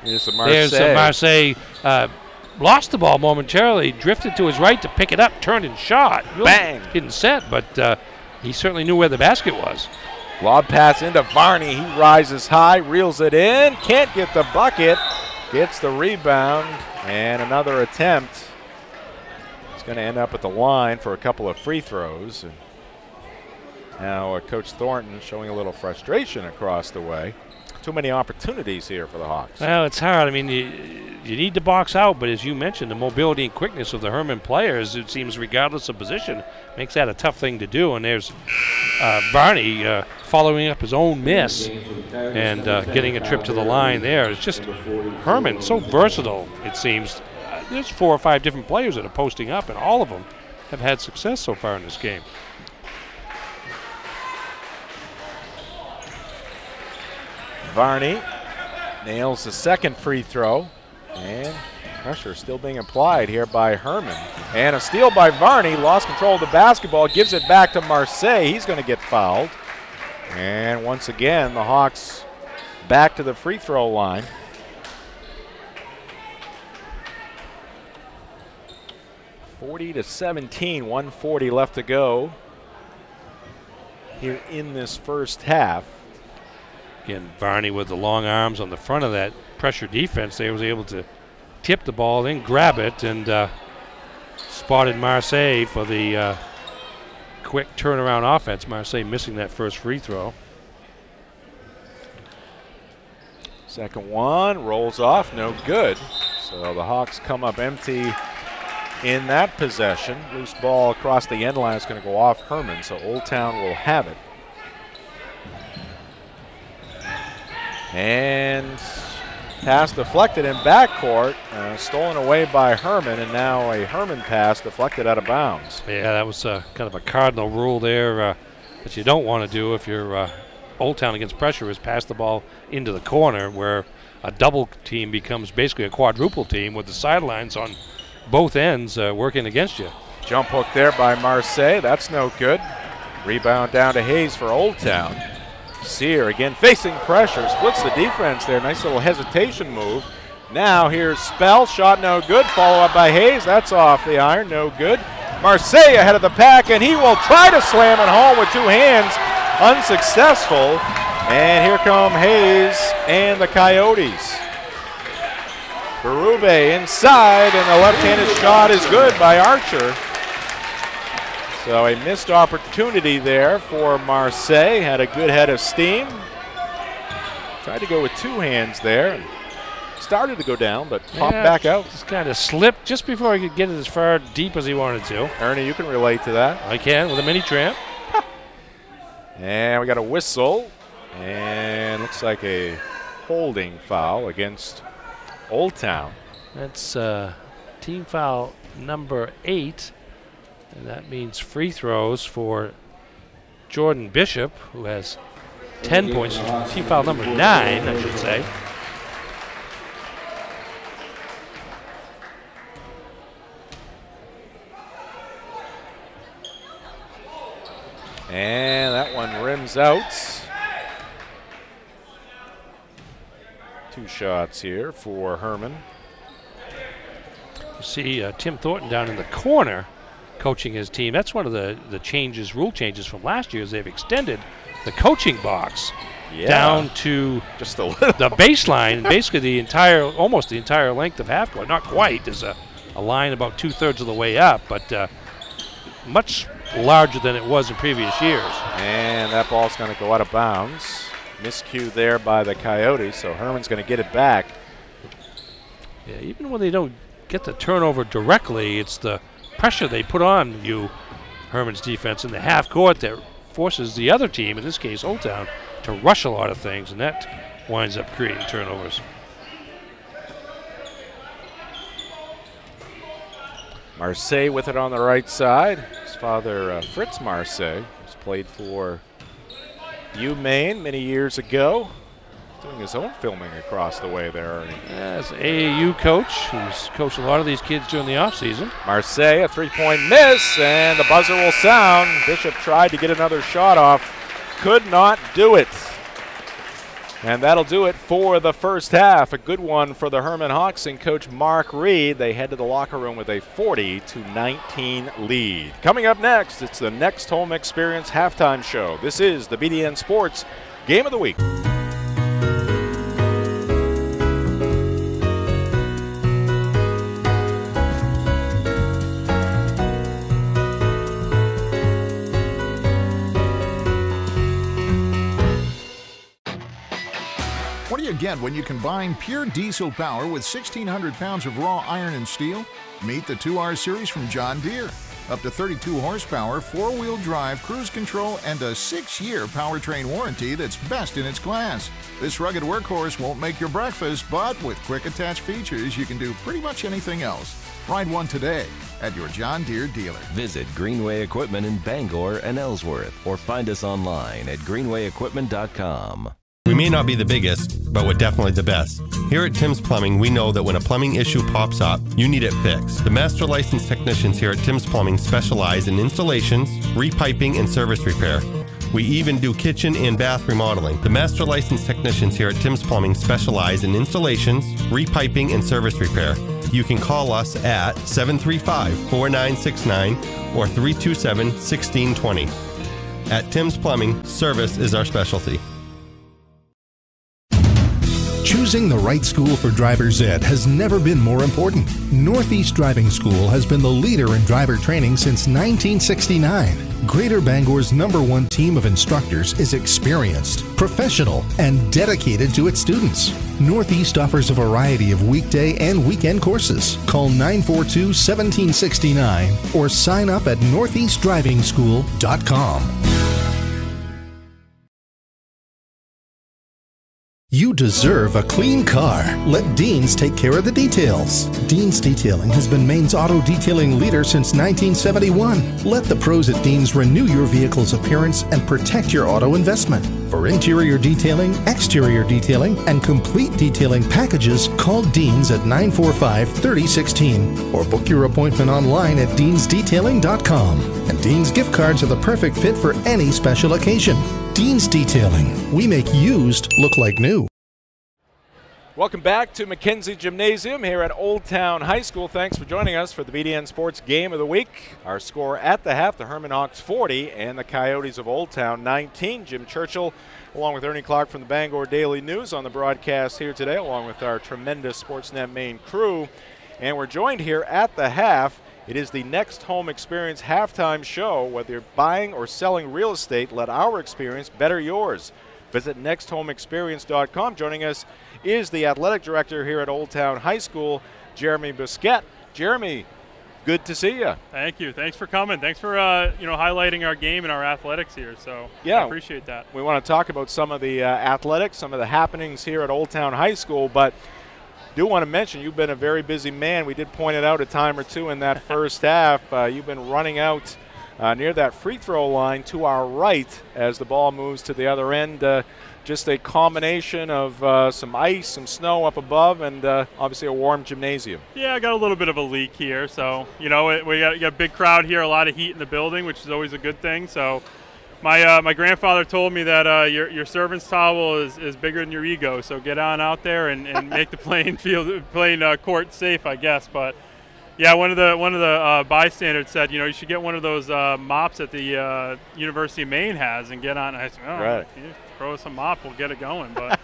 Here's Marseille. There's Marseille. Lost the ball momentarily, drifted to his right to pick it up, turned and shot. Really Bang! Didn't set, but he certainly knew where the basket was. Lob pass into Varney. He rises high, reels it in, can't get the bucket, gets the rebound, and another attempt. He's going to end up at the line for a couple of free throws. And now Coach Thornton showing a little frustration across the way. Too many opportunities here for the Hawks. Well, it's hard. I mean, you need to box out, but as you mentioned, the mobility and quickness of the Hermon players, it seems regardless of position, makes that a tough thing to do. And there's Varney following up his own miss and getting a trip to the line there. It's just Hermon, so versatile, it seems. There's 4 or 5 different players that are posting up, and all of them have had success so far in this game. Varney nails the second free throw, and pressure still being applied here by Hermon. And a steal by Varney, lost control of the basketball, gives it back to Marseille. He's going to get fouled. And once again, the Hawks back to the free throw line. (40-17), 1:40 left to go here in this first half. Again, Varney with the long arms on the front of that pressure defense, they was able to tip the ball, then grab it, and spotted Marseille for the quick turnaround offense. Marseille missing that first free throw. Second one rolls off, no good. So the Hawks come up empty in that possession. Loose ball across the end line is going to go off Hermon, so Old Town will have it. And pass deflected in backcourt, stolen away by Hermon, and now a Hermon pass deflected out of bounds. Yeah, that was kind of a cardinal rule there that you don't want to do if you're Old Town against pressure, is pass the ball into the corner, where a double team becomes basically a quadruple team with the sidelines on both ends working against you. Jump hook there by Marseille, that's no good. Rebound down to Hayes for Old Town. Sear again facing pressure, splits the defense there. Nice little hesitation move. Now here's Spell, shot no good. Follow up by Hayes, that's off the iron, no good. Marseille ahead of the pack, and he will try to slam it home with 2 hands. Unsuccessful. And here come Hayes and the Coyotes. Berube inside, and the left-handed shot is good by Archer. So a missed opportunity there for Marseille. Had a good head of steam. Tried to go with 2 hands there. Started to go down, but popped back out. Just kind of slipped just before he could get it as far deep as he wanted to. Ernie, you can relate to that. I can, with a mini tramp. And we got a whistle. And looks like a holding foul against Old Town. That's team foul number 8. And that means free throws for Jordan Bishop, who has 10 points. Team foul number 9, I should say. And that one rims out. 2 shots here for Hermon. You see Tim Thornton down in the corner coaching his team. That's one of the changes, rule changes from last year, is they've extended the coaching box down to just a little. The baseline, basically the entire, almost the entire length of half court. Not quite. There's a line about 2/3 of the way up, but much larger than it was in previous years. And that ball's going to go out of bounds. Miscue there by the Coyotes, so Hermon's going to get it back. Yeah, even when they don't get the turnover directly, it's the pressure they put on you, Hermon's defense, in the half court that forces the other team, in this case Old Town, to rush a lot of things, and that winds up creating turnovers. Marseille with it on the right side. His father, Fritz Marseille, has played for UMaine many years ago. Doing his own filming across the way there, Ernie. As AAU coach, who's coached a lot of these kids during the offseason. Marseille, a 3-point miss, and the buzzer will sound. Bishop tried to get another shot off could not do it. And that'll do it for the first half. A good one for the Hermon Hawks and Coach Mark Reed. They head to the locker room with a 40-19 lead. Coming up next, it's the Next Home Experience halftime show. This is the BDN Sports Game of the Week. What do you get when you combine pure diesel power with 1,600 pounds of raw iron and steel? Meet the 2R series from John Deere. Up to 32 horsepower, 4-wheel drive, cruise control, and a 6-year powertrain warranty that's best in its class. This rugged workhorse won't make your breakfast, but with quick attach features, you can do pretty much anything else. Ride one today at your John Deere dealer. Visit Greenway Equipment in Bangor and Ellsworth, or find us online at greenwayequipment.com. We may not be the biggest, but we're definitely the best. Here at Tim's Plumbing, we know that when a plumbing issue pops up, you need it fixed. The master licensed technicians here at Tim's Plumbing specialize in installations, repiping, and service repair. We even do kitchen and bath remodeling. The master licensed technicians here at Tim's Plumbing specialize in installations, repiping, and service repair. You can call us at 735-4969 or 327-1620. At Tim's Plumbing, service is our specialty. Choosing the right school for driver's ed has never been more important. Northeast Driving School has been the leader in driver training since 1969. Greater Bangor's #1 team of instructors is experienced, professional, and dedicated to its students. Northeast offers a variety of weekday and weekend courses. Call 942-1769 or sign up at northeastdrivingschool.com. You deserve a clean car. Let Dean's take care of the details. Dean's Detailing has been Maine's auto detailing leader since 1971. Let the pros at Dean's renew your vehicle's appearance and protect your auto investment. For interior detailing, exterior detailing, and complete detailing packages, call Dean's at 945-3016 or book your appointment online at deansdetailing.com. And Dean's gift cards are the perfect fit for any special occasion. Dean's Detailing. We make used look like new. Welcome back to Mackenzie Gymnasium here at Old Town High School. Thanks for joining us for the BDN Sports Game of the Week. Our score at the half, the Hermon Hawks 40 and the Coyotes of Old Town 19. Jim Churchill along with Ernie Clark from the Bangor Daily News on the broadcast here today, along with our tremendous Sportsnet Maine crew. And we're joined here at the half. It is the Next Home Experience halftime show. Whether you're buying or selling real estate, let our experience better yours. Visit nexthomeexperience.com. Joining us is the athletic director here at Old Town High School, Jeremy Busquette. Jeremy, good to see you. Thank you. Thanks for coming. Thanks for highlighting our game and our athletics here. So yeah, I appreciate that. We want to talk about some of the athletics, some of the happenings here at Old Town High School, but do want to mention you've been a very busy man. We did point it out a time or two in that first half. You've been running out near that free throw line to our right as the ball moves to the other end. Just a combination of some ice, some snow up above, and obviously a warm gymnasium. Yeah, I got a little bit of a leak here. So, we got a big crowd here, a lot of heat in the building, which is always a good thing. So my grandfather told me that your servant's towel is bigger than your ego. So get on out there and make the playing court safe, I guess. But yeah, one of the bystanders said, you should get one of those mops that the University of Maine has and get on. And I said, right. If you throw us a mop, we'll get it going. But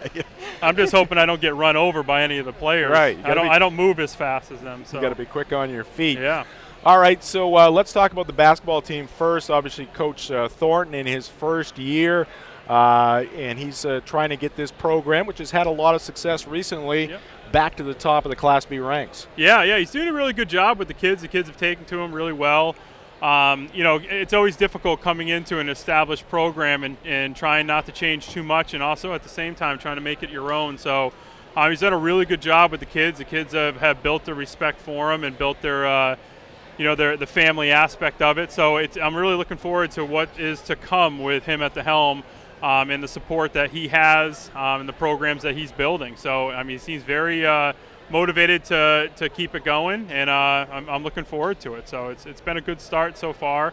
I'm just hoping I don't get run over by any of the players. Right. I don't move as fast as them. So you got to be quick on your feet. Yeah. All right, so let's talk about the basketball team first. Obviously, Coach Thornton in his first year, and he's trying to get this program, which has had a lot of success recently, back to the top of the Class B ranks. Yeah, he's doing a really good job with the kids. The kids have taken to him really well. It's always difficult coming into an established program and trying not to change too much, and also at the same time trying to make it your own. So he's done a really good job with the kids. The kids have built the respect for him and built their the family aspect of it. So I'm really looking forward to what is to come with him at the helm and the support that he has and the programs that he's building. So, he seems very motivated to keep it going, and I'm looking forward to it. So it's been a good start so far.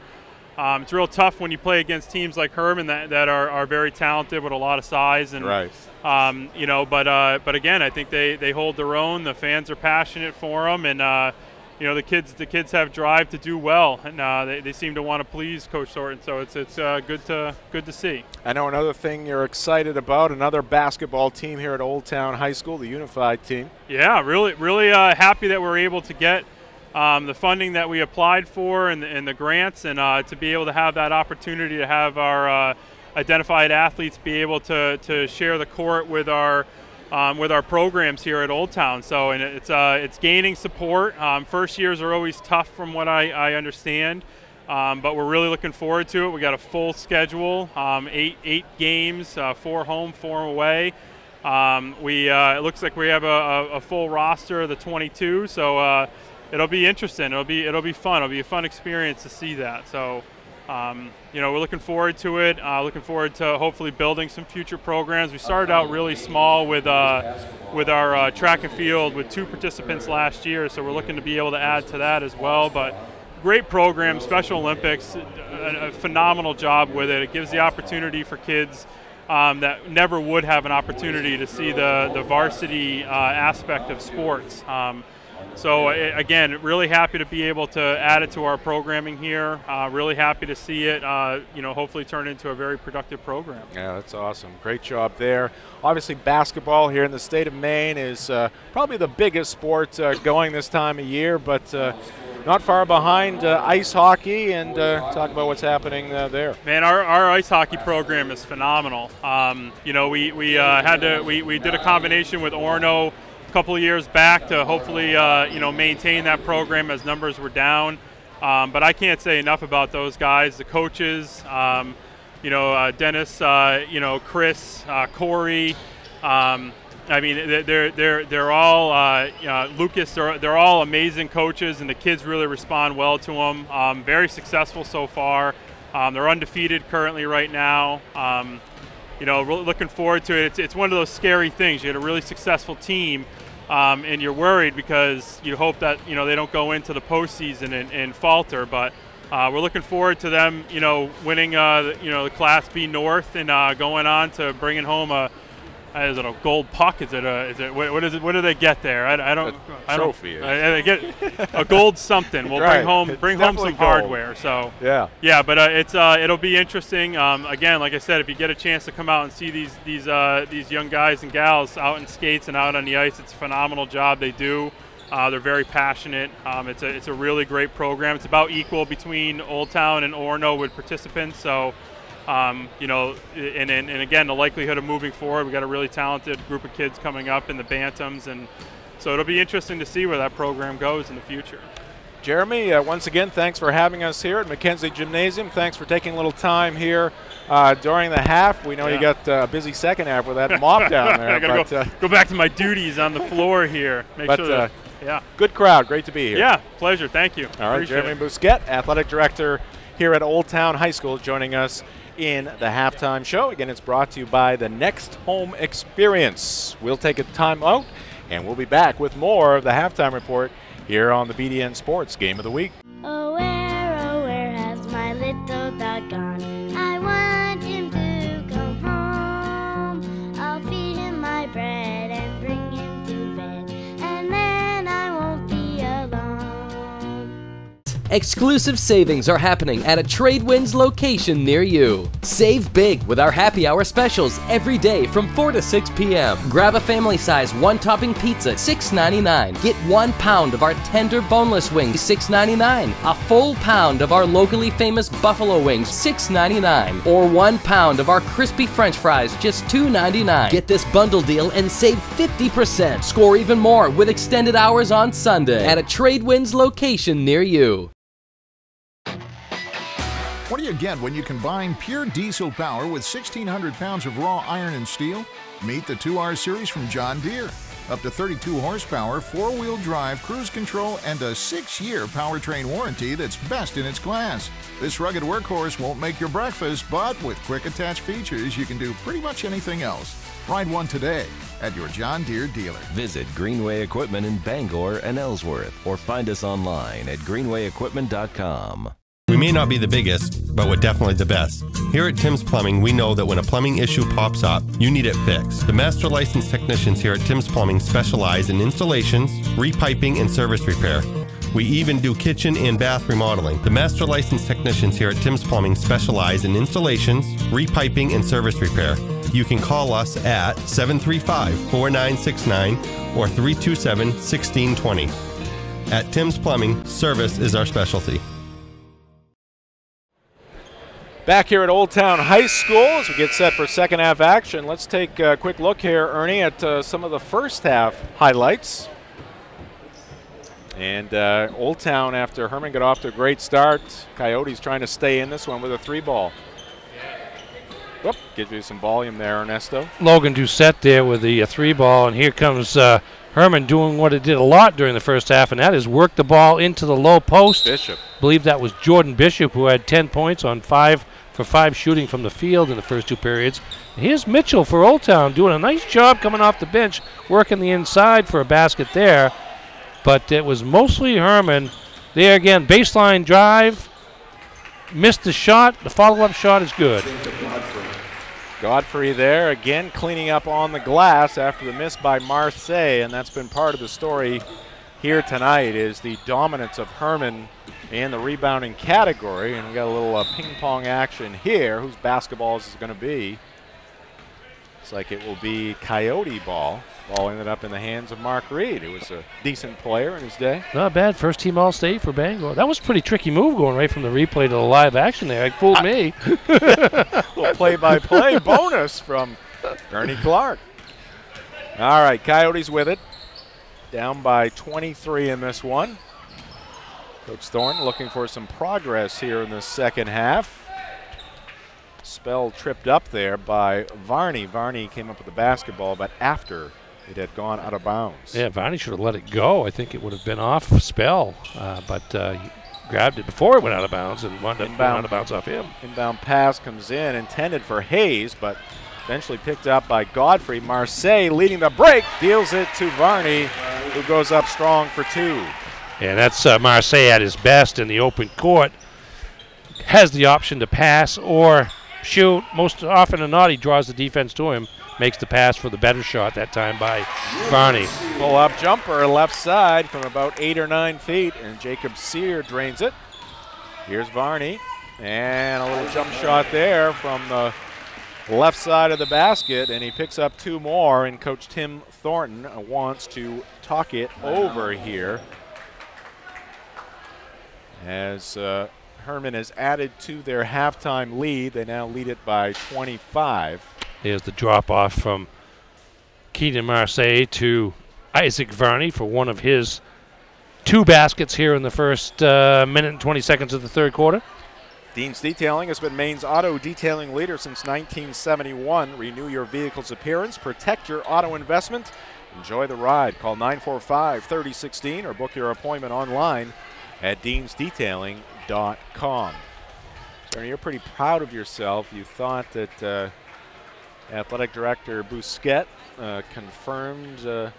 It's real tough when you play against teams like Hermon that are very talented with a lot of size. And, right. You know, but again, I think they hold their own. The fans are passionate for them, and you know, the kids have drive to do well, and they seem to want to please Coach Thornton. So it's good to see. I know another thing you're excited about, another basketball team here at Old Town High School, the Unified team. Yeah, really happy that we're able to get the funding that we applied for and the grants, and to be able to have that opportunity to have our identified athletes be able to share the court with our programs here at Old Town. So, and it's gaining support. First years are always tough from what I understand, but we're really looking forward to it. We got a full schedule, eight games, 4 home, 4 away. It looks like we have a full roster of the 22. So it'll be interesting. It'll be fun. It'll be a fun experience to see that. So. You know, we're looking forward to it. Looking forward to hopefully building some future programs. We started out really small with our track and field with 2 participants last year, so we're looking to be able to add to that as well. But great program, Special Olympics, a phenomenal job with it. It gives the opportunity for kids that never would have an opportunity to see the varsity aspect of sports. So again, really happy to be able to add it to our programming here. Really happy to see it, you know, hopefully turn into a very productive program. Yeah, that's awesome. Great job there. Obviously, basketball here in the state of Maine is probably the biggest sport going this time of year, but not far behind ice hockey. And talk about what's happening there. Man, our ice hockey program is phenomenal. You know, we did a combination with Orono a couple of years back to hopefully you know, maintain that program as numbers were down, but I can't say enough about those guys, the coaches, you know, Dennis, you know, Chris, Corey. I mean, they're all Lucas. They're all amazing coaches, and the kids really respond well to them. Very successful so far. They're undefeated currently right now. You know, really looking forward to it. It's one of those scary things. You had a really successful team, and you're worried because you hope that, you know, they don't go into the postseason and falter. But we're looking forward to them, you know, winning, you know, the Class B North and going on to bringing home is it a gold puck? Is it what is it? What do they get there? I don't. Trophy. They get a gold something. We'll right. bring home some gold. hardware. So yeah. But it'll be interesting. Again, like I said, if you get a chance to come out and see these young guys and gals out in skates and out on the ice, it's a phenomenal job they do. They're very passionate. It's a really great program. It's about equal between Old Town and Orono with participants. So. You know, and again, the likelihood of moving forward, we've got a really talented group of kids coming up in the Bantams, and so it'll be interesting to see where that program goes in the future. Jeremy, once again, thanks for having us here at Mackenzie Gymnasium. Thanks for taking a little time here during the half. We know you got a busy second half with that mop down there. I got to go back to my duties on the floor here. Yeah. Good crowd. Great to be here. Yeah, pleasure. Thank you. All right, Jeremy Bousquet, Athletic Director here at Old Town High School, joining us in the halftime show. Again, it's brought to you by the Next Home Experience. We'll take a time out, and we'll be back with more of the halftime report here on the BDN Sports Game of the Week. Oh, where has my little dog gone? I want him to come home. I'll feed him my bread and bring him to bed, and then I won't be alone. Exclusive savings are happening at a Tradewinds location near you. Save big with our happy hour specials every day from 4 to 6 p.m. Grab a family size 1-topping pizza, $6.99. Get 1 pound of our tender boneless wings, $6.99. A full pound of our locally famous buffalo wings, $6.99. Or 1 pound of our crispy french fries, just $2.99. Get this bundle deal and save 50%. Score even more with extended hours on Sunday at a Tradewinds location near you. What do you get when you combine pure diesel power with 1,600 pounds of raw iron and steel? Meet the 2R series from John Deere. Up to 32 horsepower, 4-wheel drive, cruise control, and a 6-year powertrain warranty that's best in its class. This rugged workhorse won't make your breakfast, but with quick attach features, you can do pretty much anything else. Ride one today at your John Deere dealer. Visit Greenway Equipment in Bangor and Ellsworth, or find us online at greenwayequipment.com. We may not be the biggest, but we're definitely the best. Here at Tim's Plumbing, we know that when a plumbing issue pops up, you need it fixed. The master licensed technicians here at Tim's Plumbing specialize in installations, repiping, and service repair. We even do kitchen and bath remodeling. The master licensed technicians here at Tim's Plumbing specialize in installations, repiping, and service repair. You can call us at 735-4969 or 327-1620. At Tim's Plumbing, service is our specialty. Back here at Old Town High School as we get set for second half action. Let's take a quick look here, Ernie, at some of the first half highlights. And Old Town, after Hermon got off to a great start, Coyotes trying to stay in this one with a 3-ball. Whoop, gives you some volume there, Ernesto. Logan Doucette there with the 3-ball, and here comes Hermon doing what it did a lot during the first half, and that is work the ball into the low post. Bishop. I believe that was Jordan Bishop, who had 10 points on 5 for 5 shooting from the field in the first 2 periods. Here's Mitchell for Old Town doing a nice job coming off the bench, working the inside for a basket there. But it was mostly Hermon. There again, baseline drive, missed the shot. The follow-up shot is good. Godfrey there again cleaning up on the glass after the miss by Marseille, and that's been part of the story here tonight is the dominance of Hermon in the rebounding category. And we got a little ping pong action here. Whose basketball is going to be? Looks like it will be Coyote ball. Ball ended up in the hands of Mark Reed, who was a decent player in his day. Not bad. First team All-State for Bangor. That was a pretty tricky move going right from the replay to the live action there. It fooled me. Little play-by-play bonus from Ernie Clark. All right, Coyotes with it. Down by 23 in this one. Coach Thornton looking for some progress here in the second half. Spell tripped up there by Varney. Varney came up with the basketball, but after it had gone out of bounds. Yeah, Varney should have let it go. I think it would have been off Spell, but he grabbed it before it went out of bounds and wound up going out of bounds off him. Inbound pass comes in, intended for Hayes, but eventually picked up by Godfrey. Marseille leading the break, deals it to Varney, who goes up strong for 2. And that's Marseille at his best in the open court. Has the option to pass or shoot. Most often than not, he draws the defense to him, makes the pass for the better shot that time by Varney. Pull-up jumper left side from about 8 or 9 feet, and Jacob Sear drains it. Here's Varney, and a little jump shot there from the left side of the basket, and he picks up 2 more, and Coach Tim Thornton wants to talk it over here as Hermon has added to their halftime lead. They now lead it by 25. Here's the drop-off from Keaton Marseille to Isaac Varney for one of his 2 baskets here in the first minute and 20 seconds of the third quarter. Dean's Detailing has been Maine's auto detailing leader since 1971. Renew your vehicle's appearance, protect your auto investment, enjoy the ride. Call 945-3016 or book your appointment online at deansdetailing.com. So you're pretty proud of yourself. You thought that Athletic Director Bousquet confirmed a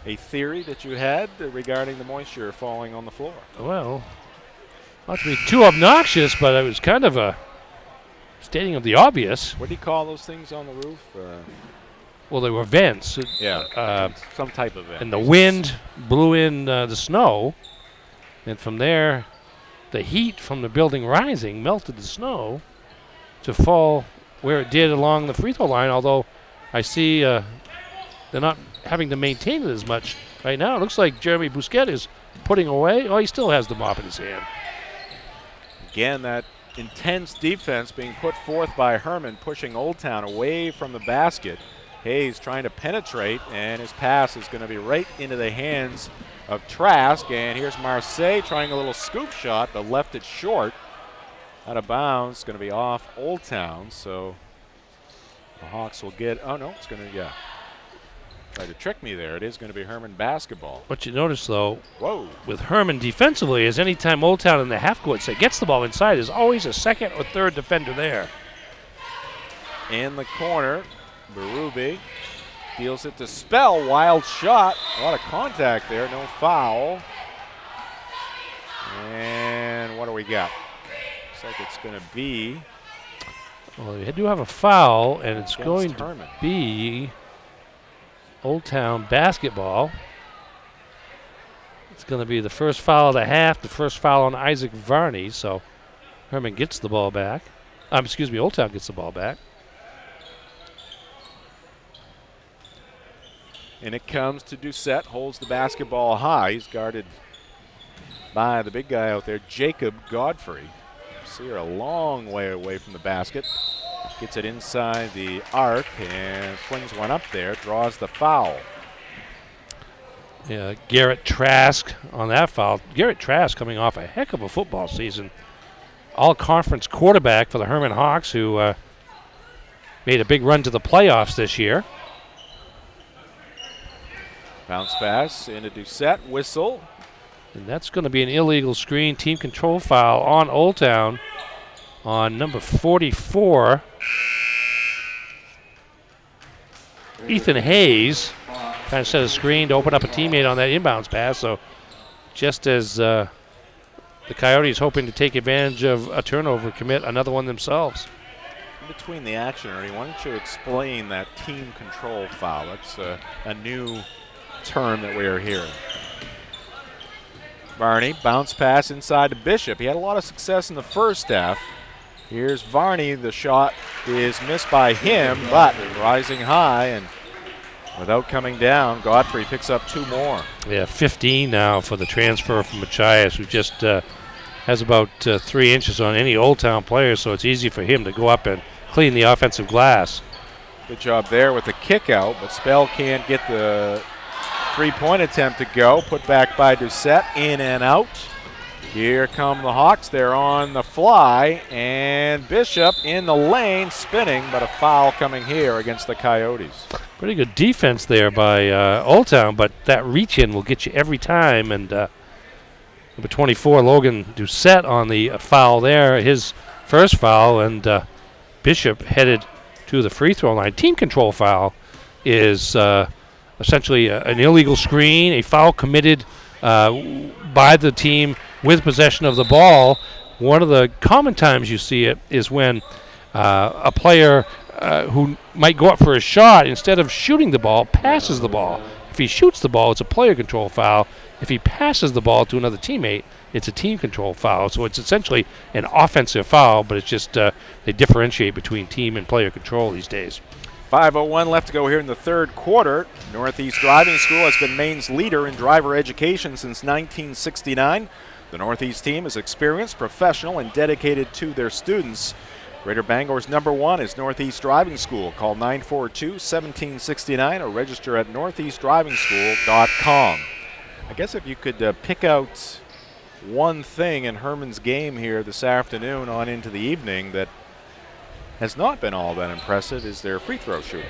theory that you had regarding the moisture falling on the floor. Well, not to be too obnoxious, but it was kind of a stating of the obvious. What do you call those things on the roof? Well, they were vents. Yeah, some type of vent. And the wind blew in the snow. And from there, the heat from the building rising melted the snow to fall where it did along the free throw line, although I see they're not having to maintain it as much right now. It looks like Jeremy Bousquet is putting away. Oh, he still has the mop in his hand. Again, that intense defense being put forth by Hermon, pushing Old Town away from the basket. Hayes trying to penetrate, and his pass is going to be right into the hands of Trask. And here's Marseille trying a little scoop shot, but left it short. Out of bounds, going to be off Old Town. So the Hawks will get, oh no, it's going to, yeah. Tried to trick me there. It is going to be Hermon basketball. What you notice, though, whoa, with Hermon defensively is anytime Old Town in the half court gets the ball inside, there's always a second or third defender there. In the corner, Berube deals it to Spell. Wild shot. A lot of contact there. No foul. And what do we got? like it's going to be. Well, they do have a foul, and it's against going Hermon. to be Old Town basketball. It's going to be the first foul of the half, the first foul on Isaac Varney. So Hermon gets the ball back. Excuse me, Old Town gets the ball back. And it comes to Doucette, holds the basketball high. He's guarded by the big guy out there, Jacob Godfrey. Sear a long way away from the basket. Gets it inside the arc and flings one up there, draws the foul. Yeah, Garrett Trask on that foul. Garrett Trask coming off a heck of a football season. All-conference quarterback for the Hermon Hawks, who made a big run to the playoffs this year. Bounce pass into Doucette, whistle. And that's going to be an illegal screen, team control foul on Old Town on number 44. Ethan Hayes trying to set a screen to open up a teammate on that inbounds pass. So just as the Coyotes hoping to take advantage of a turnover, commit another one themselves. In between the action, Ernie, why don't you explain that team control foul? That's a new term that we are hearing. Varney, bounce pass inside to Bishop. He had a lot of success in the first half. Here's Varney. The shot is missed by him, but rising high and without coming down, Godfrey picks up 2 more. Yeah, 15 now for the transfer from Machias, who just has about 3 inches on any Old Town player, so it's easy for him to go up and clean the offensive glass. Good job there with the kick out, but Spell can't get the 3-point attempt to go. Put back by Doucette, in and out. Here come the Hawks. They're on the fly, and Bishop in the lane, spinning, but a foul coming here against the Coyotes. Pretty good defense there by Old Town, but that reach-in will get you every time. And number 24, Logan Doucette on the foul there, his first foul, and Bishop headed to the free throw line. Team control foul is essentially an illegal screen, a foul committed by the team with possession of the ball. One of the common times you see it is when a player who might go up for a shot, instead of shooting the ball, passes the ball. If he shoots the ball, it's a player control foul. If he passes the ball to another teammate, it's a team control foul. So it's essentially an offensive foul, but it's just they differentiate between team and player control these days. 5:01 left to go here in the third quarter. Northeast Driving School has been Maine's leader in driver education since 1969. The Northeast team is experienced, professional, and dedicated to their students. Greater Bangor's #1 is Northeast Driving School. Call 942-1769 or register at northeastdrivingschool.com. I guess if you could pick out one thing in Hermon's game here this afternoon on into the evening that has not been all that impressive, is their free throw shooting.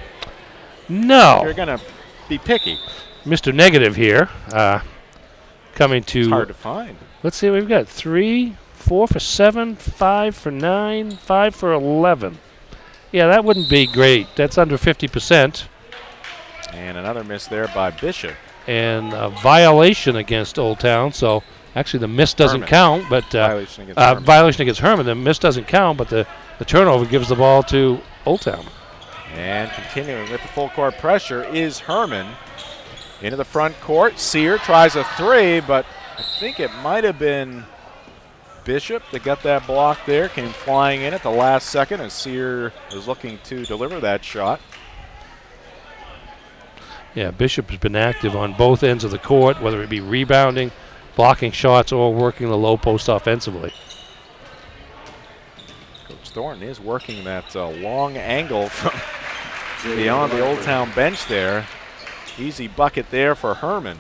No. You're going to be picky. Mr. Negative here, coming to... It's hard to find. Let's see what we've got. 3, 4 for 7, 5 for 9, 5 for 11. Yeah, that wouldn't be great. That's under 50%. And another miss there by Bishop. And a violation against Old Town, so actually the miss doesn't count, but violation against Hermon. Violation against Hermon. The miss doesn't count, but the turnover gives the ball to Old Town. And continuing with the full court pressure is Hermon. Into the front court. Sear tries a 3, but I think it might have been Bishop that got that block there. Came flying in at the last second as Sear was looking to deliver that shot. Yeah, Bishop has been active on both ends of the court, whether it be rebounding, blocking shots, or working the low post offensively. Coach Thornton is working that long angle from beyond the Old Town bench there. Easy bucket there for Hermon.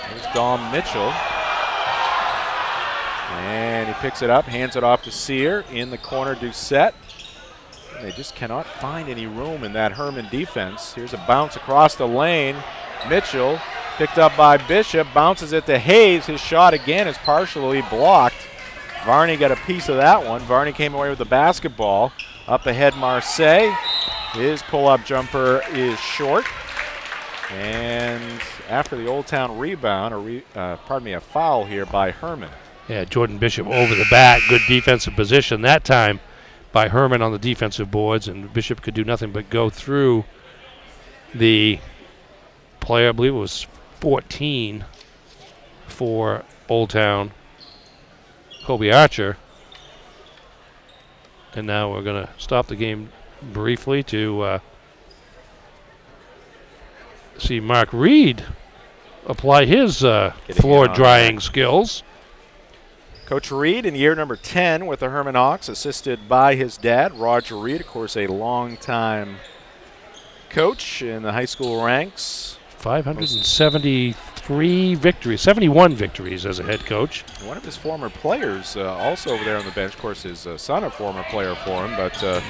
There's Dom Mitchell. And he picks it up, hands it off to Sear. In the corner, Doucette. And they just cannot find any room in that Hermon defense. Here's a bounce across the lane. Mitchell picked up by Bishop, bounces it to Hayes. His shot again is partially blocked. Varney got a piece of that one. Varney came away with the basketball. Up ahead, Marseille. His pull-up jumper is short. And after the Old Town rebound, a foul here by Hermon. Yeah, Jordan Bishop over the bat. Good defensive position that time by Hermon on the defensive boards, and Bishop could do nothing but go through the player. I believe it was 14 for Old Town, Kobe Archer. And now we're going to stop the game briefly to see Mark Reed apply his floor drying skills. Coach Reed in year number 10 with the Hermon Hawks, assisted by his dad, Roger Reed, of course a longtime coach in the high school ranks. 573 victories, 71 victories as a head coach. One of his former players also over there on the bench, of course his son, a former player for him, but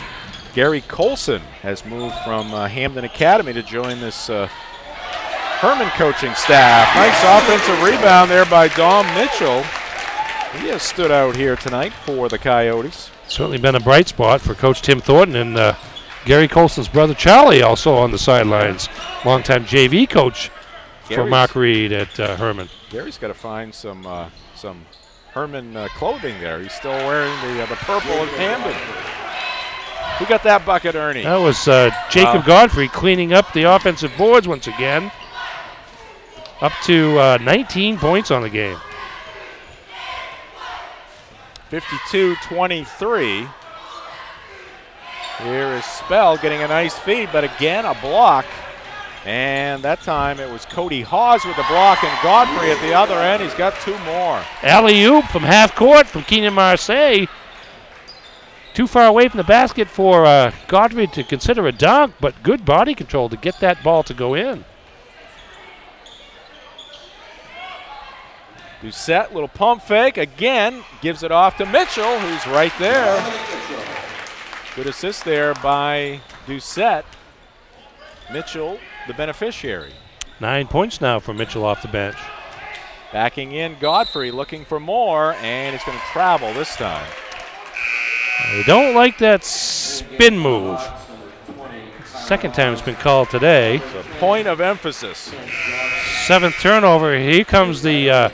Gary Colson has moved from Hamden Academy to join this Hermon coaching staff. Nice offensive rebound there by Dom Mitchell. He has stood out here tonight for the Coyotes. Certainly been a bright spot for Coach Tim Thornton, and Gary Colson's brother Charlie also on the sidelines. Longtime JV coach for Mark Reed at Hermon. Gary's got to find some Hermon clothing there. He's still wearing the purple of Hamden. Who got that bucket, Ernie? That was Jacob Godfrey cleaning up the offensive boards once again. Up to 19 points on the game. 52-23. Here is Spell getting a nice feed, but again a block. And that time it was Cody Hawes with the block and Godfrey at the other end. He's got two more. Alley-oop from half court from Keenan Marseille. Too far away from the basket for Godfrey to consider a dunk, but good body control to get that ball to go in. Doucette, little pump fake, again, gives it off to Mitchell, who's right there. Good assist there by Doucette. Mitchell, the beneficiary. 9 points now for Mitchell off the bench. Backing in Godfrey, looking for more, and he's going to travel this time. They don't like that spin move. Second time it's been called today. It's a point of emphasis. 7th turnover. Here comes the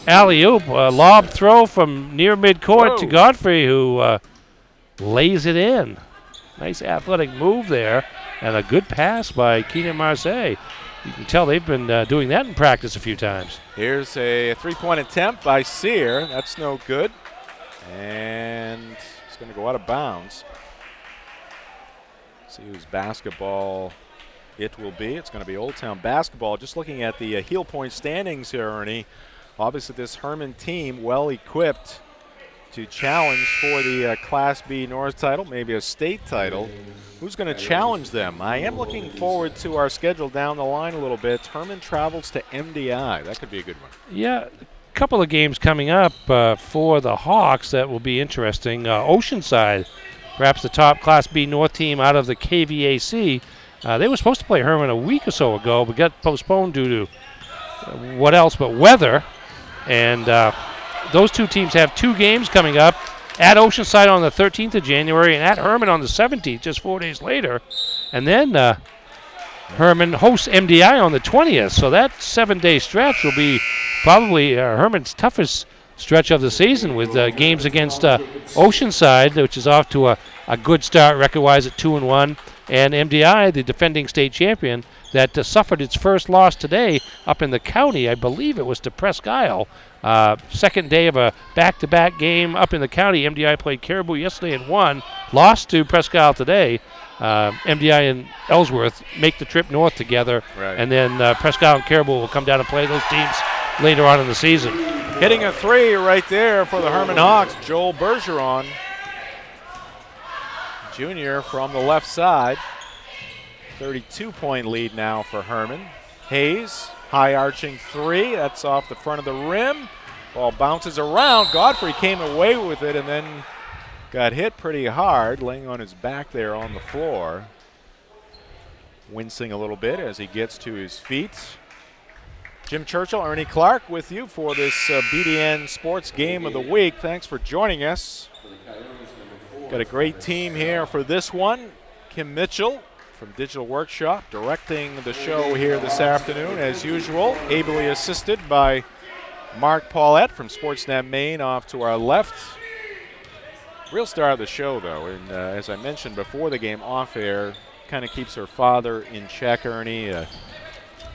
alley-oop, lob throw from near midcourt to Godfrey, who lays it in. Nice athletic move there, and a good pass by Keenan Marseille. You can tell they've been doing that in practice a few times. Here's a three-point attempt by Sear. That's no good. And it's going to go out of bounds. See whose basketball it will be. It's going to be Old Town basketball. Just looking at the heel point standings here, Ernie. Obviously, this Hermon team well-equipped to challenge for the Class B North title, maybe a state title. Who's going to challenge them? I am looking forward to our schedule down the line a little bit. Hermon travels to MDI. That could be a good one. Yeah, a couple of games coming up for the Hawks that will be interesting. Oceanside, perhaps the top Class B North team out of the KVAC. They were supposed to play Hermon a week or so ago, but got postponed due to what else but weather. And those two teams have 2 games coming up, at Oceanside on the 13th of January and at Hermon on the 17th, just 4 days later. And then Hermon hosts MDI on the 20th. So that 7-day stretch will be probably Hermon's toughest stretch of the season, with games against Oceanside, which is off to a good start record-wise at 2-1, and MDI, the defending state champion, that suffered its first loss today up in the county. I believe it was to Presque Isle. Second day of a back-to-back game up in the county. MDI played Caribou yesterday and won. Lost to Presque Isle today. MDI and Ellsworth make the trip north together, and then Presque Isle and Caribou will come down and play those teams later on in the season. Hitting a 3 right there for the Hermon Hawks, Joel Bergeron, junior from the left side. 32-point lead now for Hermon. Hayes, high arching 3. That's off the front of the rim. Ball bounces around. Godfrey came away with it and then got hit pretty hard, laying on his back there on the floor. Wincing a little bit as he gets to his feet. Jim Churchill, Ernie Clark with you for this BDN Sports Game of the Week. Thanks for joining us. Got a great team here for this one. Kim Mitchell from Digital Workshop directing the show here this afternoon, as usual, ably assisted by Mark Paulette from Sportsnet Maine off to our left. Real star of the show, though, and as I mentioned before the game off air, kind of keeps her father in check, Ernie.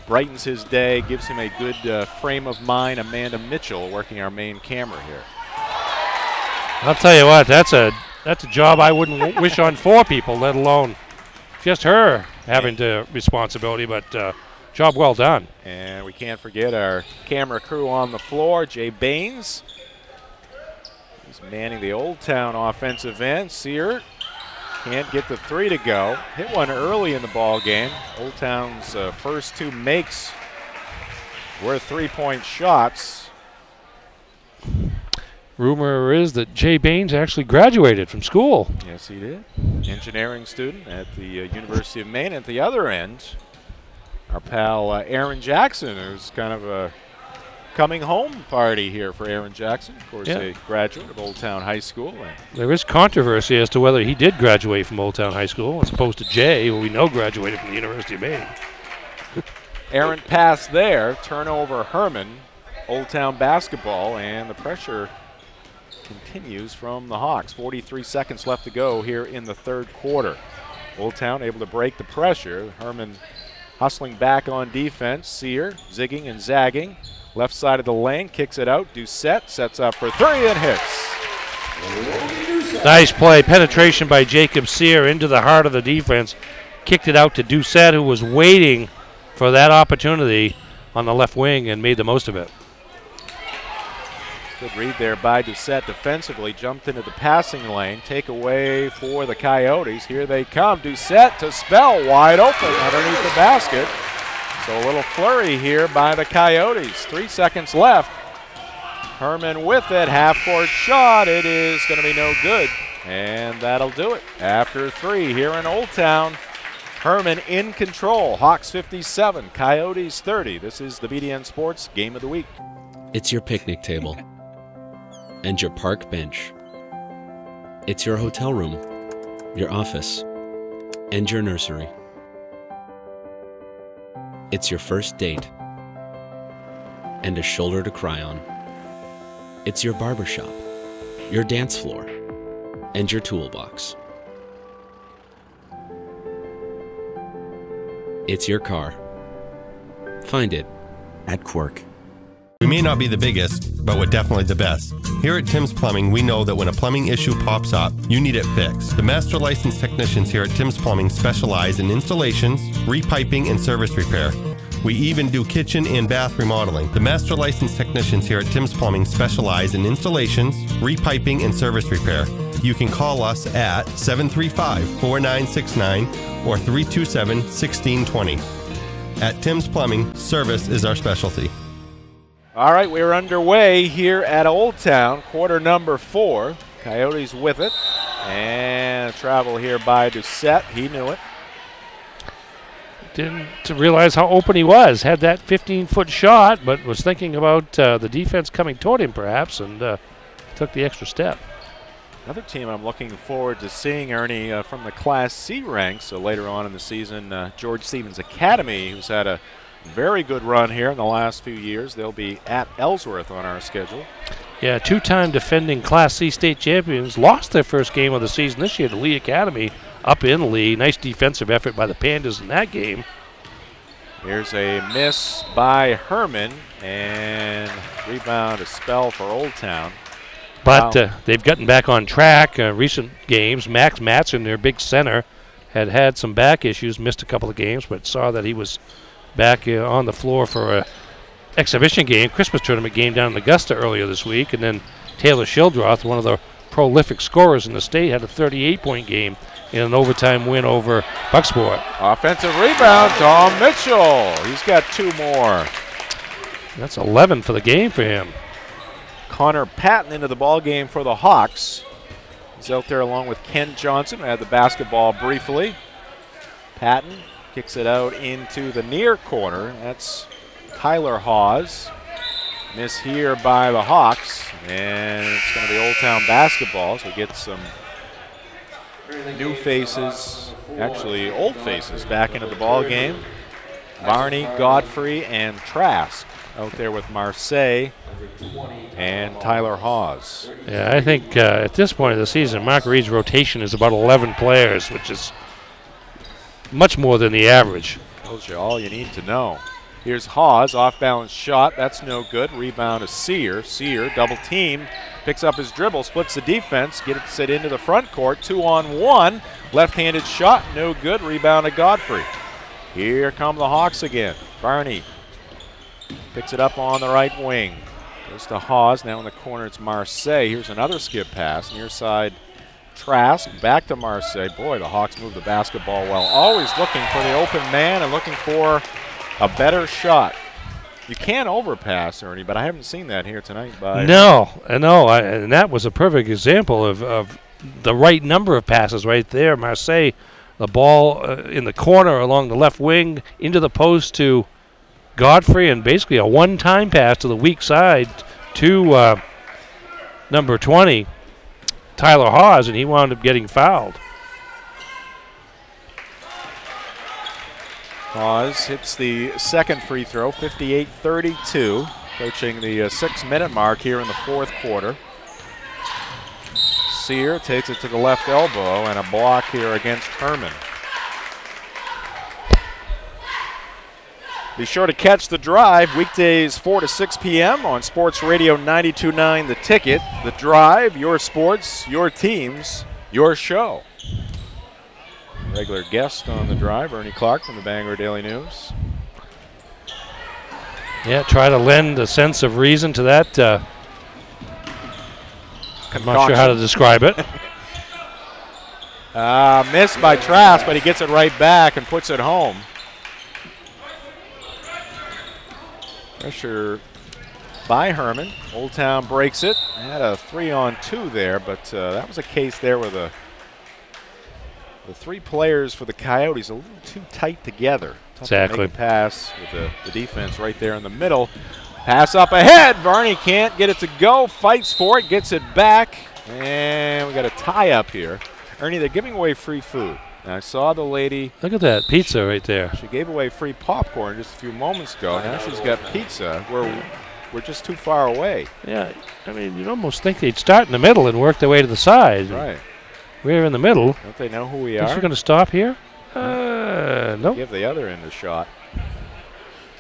Brightens his day, gives him a good frame of mind. Amanda Mitchell working our main camera here. I'll tell you what, that's a job I wouldn't wish on 4 people, let alone just her having the responsibility, but job well done. And we can't forget our camera crew on the floor, Jay Baines. He's manning the Old Town offensive end. Sear can't get the 3 to go. Hit one early in the ball game. Old Town's first 2 makes were 3-point shots. Rumor is that Jay Baines actually graduated from school. Yes, he did. Engineering student at the University of Maine. At the other end, our pal Aaron Jackson, who's kind of a coming home party here for Aaron Jackson. Of course, a graduate of Old Town High School. There is controversy as to whether he did graduate from Old Town High School as opposed to Jay, who we know graduated from the University of Maine. Aaron pass there, turnover Hermon, Old Town basketball, and the pressure continues from the Hawks. 43 seconds left to go here in the third quarter. Old Town able to break the pressure. Hermon hustling back on defense. Sear zigging and zagging. Left side of the lane, kicks it out. Doucette sets up for 3 and hits. Nice play. Penetration by Jacob Sear into the heart of the defense. Kicked it out to Doucette, who was waiting for that opportunity on the left wing and made the most of it. Good read there by Doucette defensively. Jumped into the passing lane. Takeaway for the Coyotes. Here they come. Doucette to Spell, wide open underneath the basket. So a little flurry here by the Coyotes. 3 seconds left. Hermon with it. Half-court shot. It is going to be no good. And that'll do it. After 3 here in Old Town. Hermon in control. Hawks 57, Coyotes 30. This is the BDN Sports Game of the Week. It's your picnic table and your park bench. It's your hotel room, your office, and your nursery. It's your first date and a shoulder to cry on. It's your barbershop, your dance floor, and your toolbox. It's your car. Find it at Quirk. We may not be the biggest, but we're definitely the best. Here at Tim's Plumbing, we know that when a plumbing issue pops up, you need it fixed. The master licensed technicians here at Tim's Plumbing specialize in installations, repiping, and service repair. We even do kitchen and bath remodeling. The master licensed technicians here at Tim's Plumbing specialize in installations, repiping, and service repair. You can call us at 735-4969 or 327-1620. At Tim's Plumbing, service is our specialty. All right, we're underway here at Old Town, quarter number 4. Coyotes with it. And travel here by Doucette. He knew it. Didn't realize how open he was. Had that 15-foot shot, but was thinking about the defense coming toward him perhaps, and took the extra step. Another team I'm looking forward to seeing, Ernie, from the Class C ranks. So later on in the season, George Stevens Academy, who's had a very good run here in the last few years. They'll be at Ellsworth on our schedule. Yeah, 2-time defending Class C state champions lost their first game of the season this year to Lee Academy up in Lee. Nice defensive effort by the Pandas in that game. Here's a miss by Hermon, and rebound a spell for Old Town. But they've gotten back on track. Recent games, Max Matson, their big center, had some back issues, missed a couple of games, but saw that he was back on the floor for a exhibition game, Christmas tournament game down in Augusta earlier this week. And then Taylor Shildroth, one of the prolific scorers in the state, had a 38-point game in an overtime win over Bucksport. Offensive rebound, Tom Mitchell. He's got 2 more. That's 11 for the game for him. Connor Patton into the ball game for the Hawks. He's out there along with Ken Johnson, who had the basketball briefly. Patton kicks it out into the near corner. That's Tyler Hawes. Miss here by the Hawks, and it's going to be Old Town basketball, so we get some new faces, actually old faces, back into the ball game. Barney, Godfrey, and Trask out there with Marseille and Tyler Hawes. Yeah, I think at this point of the season, Mark Reed's rotation is about 11 players, which is much more than the average. Tells you all you need to know. Here's Hawes, off-balance shot. That's no good. Rebound to Sear. Sear, double team, picks up his dribble, splits the defense, gets it into the front court. 2-on-1. Left-handed shot, no good. Rebound to Godfrey. Here come the Hawks again. Barney picks it up on the right wing. Goes to Hawes. Now in the corner, it's Marseille. Here's another skip pass. Near side, Trask. Back to Marseille. Boy, the Hawks move the basketball well. Always looking for the open man and looking for a better shot. You can overpass, Ernie, but I haven't seen that here tonight. No, and that was a perfect example of the right number of passes right there. Marseille, the ball in the corner along the left wing into the post to Godfrey, and basically a one-time pass to the weak side to number 20, Tyler Hawes, and he wound up getting fouled. Hawes hits the second free throw, 58-32, approaching the 6-minute mark here in the fourth quarter. Sear takes it to the left elbow, and a block here against Hermon. Be sure to catch The Drive weekdays 4 to 6 p.m. on Sports Radio 92.9 The Ticket. The Drive, your sports, your teams, your show. Regular guest on The Drive, Ernie Clark from the Bangor Daily News. Yeah, try to lend a sense of reason to that. I'm not sure how to describe it. Missed by Trask, but he gets it right back and puts it home. Pressure by Hermon. Old Town breaks it. Had a 3-on-2 there, but that was a case there where the three players for the Coyotes a little too tight together. Tough exactly. To make a pass with the defense right there in the middle. Pass up ahead. Varney can't get it to go. Fights for it. Gets it back. And we got a tie up here. Ernie, they're giving away free food. Now, I saw the lady. Look at that pizza right there. She gave away free popcorn just a few moments ago. Now she's got pizza. We're just too far away. Yeah, I mean, you'd almost think they'd start in the middle and work their way to the side. Right. We're in the middle. Don't they know who we Is are? she going to stop here? Nope. Give the other end a shot.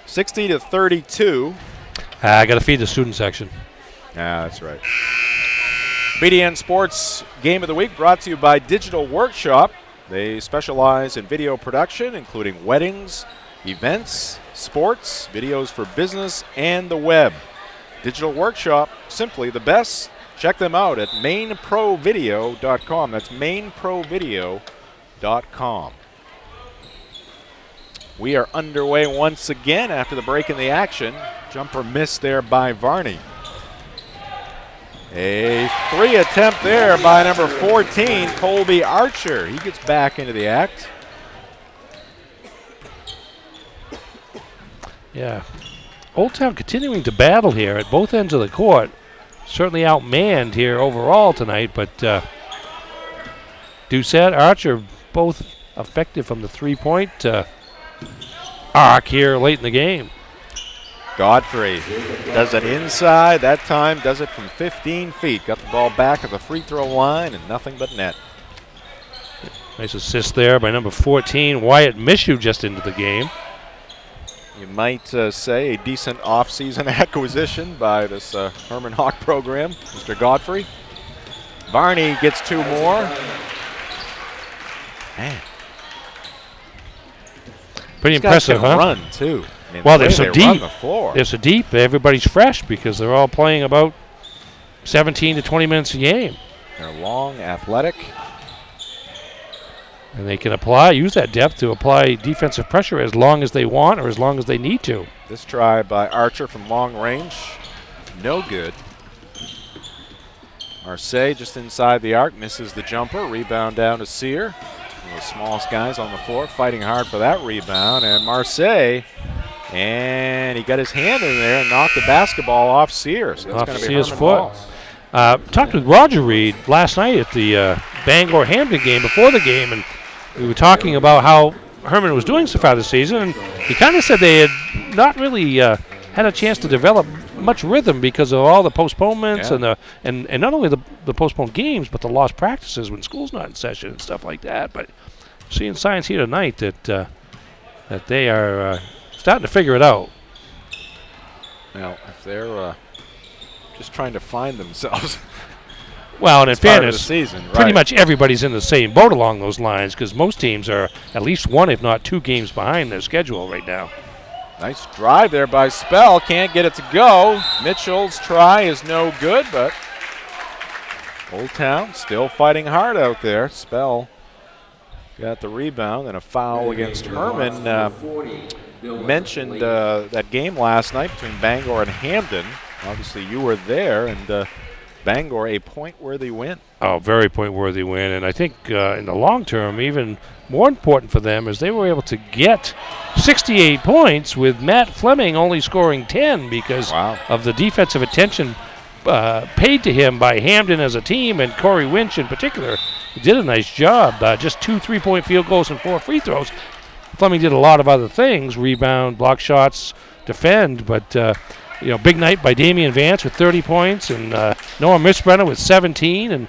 60-32. I got to feed the student section. That's right. BDN Sports Game of the Week brought to you by Digital Workshop. They specialize in video production, including weddings, events, sports, videos for business, and the web. Digital Workshop, simply the best. Check them out at mainprovideo.com. That's mainprovideo.com. We are underway once again after the break in the action. Jumper missed there by Varney. A 3 attempt there by number 14, Colby Archer. He gets back into the act. Yeah. Old Town continuing to battle here at both ends of the court. Certainly outmanned here overall tonight, but Doucette, Archer, both effective from the three-point arc here late in the game. Godfrey does it inside. That time does it from 15 feet. Got the ball back at the free throw line and nothing but net. Nice assist there by number 14, Wyatt Mishu, just into the game. You might say a decent off-season acquisition by this Hermon Hawk program, Mr. Godfrey. Varney gets 2 more. Man. Pretty impressive, huh? Run, too. I mean, well, they're so deep. The they're so deep. Everybody's fresh because they're all playing about 17 to 20 minutes a game. They're long, athletic. And they can use that depth to apply defensive pressure as long as they want or as long as they need to. This try by Archer from long range, no good. Marseille just inside the arc, misses the jumper. Rebound down to Sear. One of the smallest guys on the floor, fighting hard for that rebound. And Marseille, and he got his hand in there and knocked the basketball off Sear. So that's off Sear's Sear's foot. Talked with Roger Reed last night at the Bangor-Hampton game, before the game, and we were talking about how Hermon was doing so far this season, and he kind of said they had not really had a chance to develop much rhythm because of all the postponements and not only the postponed games, but the lost practices when school's not in session and stuff like that. But seeing Science here tonight that they are starting to figure it out. Now, if they're just trying to find themselves. Well, and in fairness, season, pretty much everybody's in the same boat along those lines because most teams are at least one, if not two games behind their schedule right now. Nice drive there by Spell. Can't get it to go. Mitchell's try is no good, but Old Town still fighting hard out there. Spell got the rebound and a foul against Hermon. Mentioned that game last night between Bangor and Hamden. Obviously, you were there, and Bangor a point-worthy win. Oh, very point-worthy win, and I think in the long term, even more important for them is they were able to get 68 points with Matt Fleming only scoring 10 because of the defensive attention paid to him by Hamden as a team, and Corey Winch in particular did a nice job. Just 2 3-point field goals and 4 free throws. Fleming did a lot of other things, rebound, block shots, defend, but big night by Damian Vance with 30 points and Noah Misbrenner with 17, and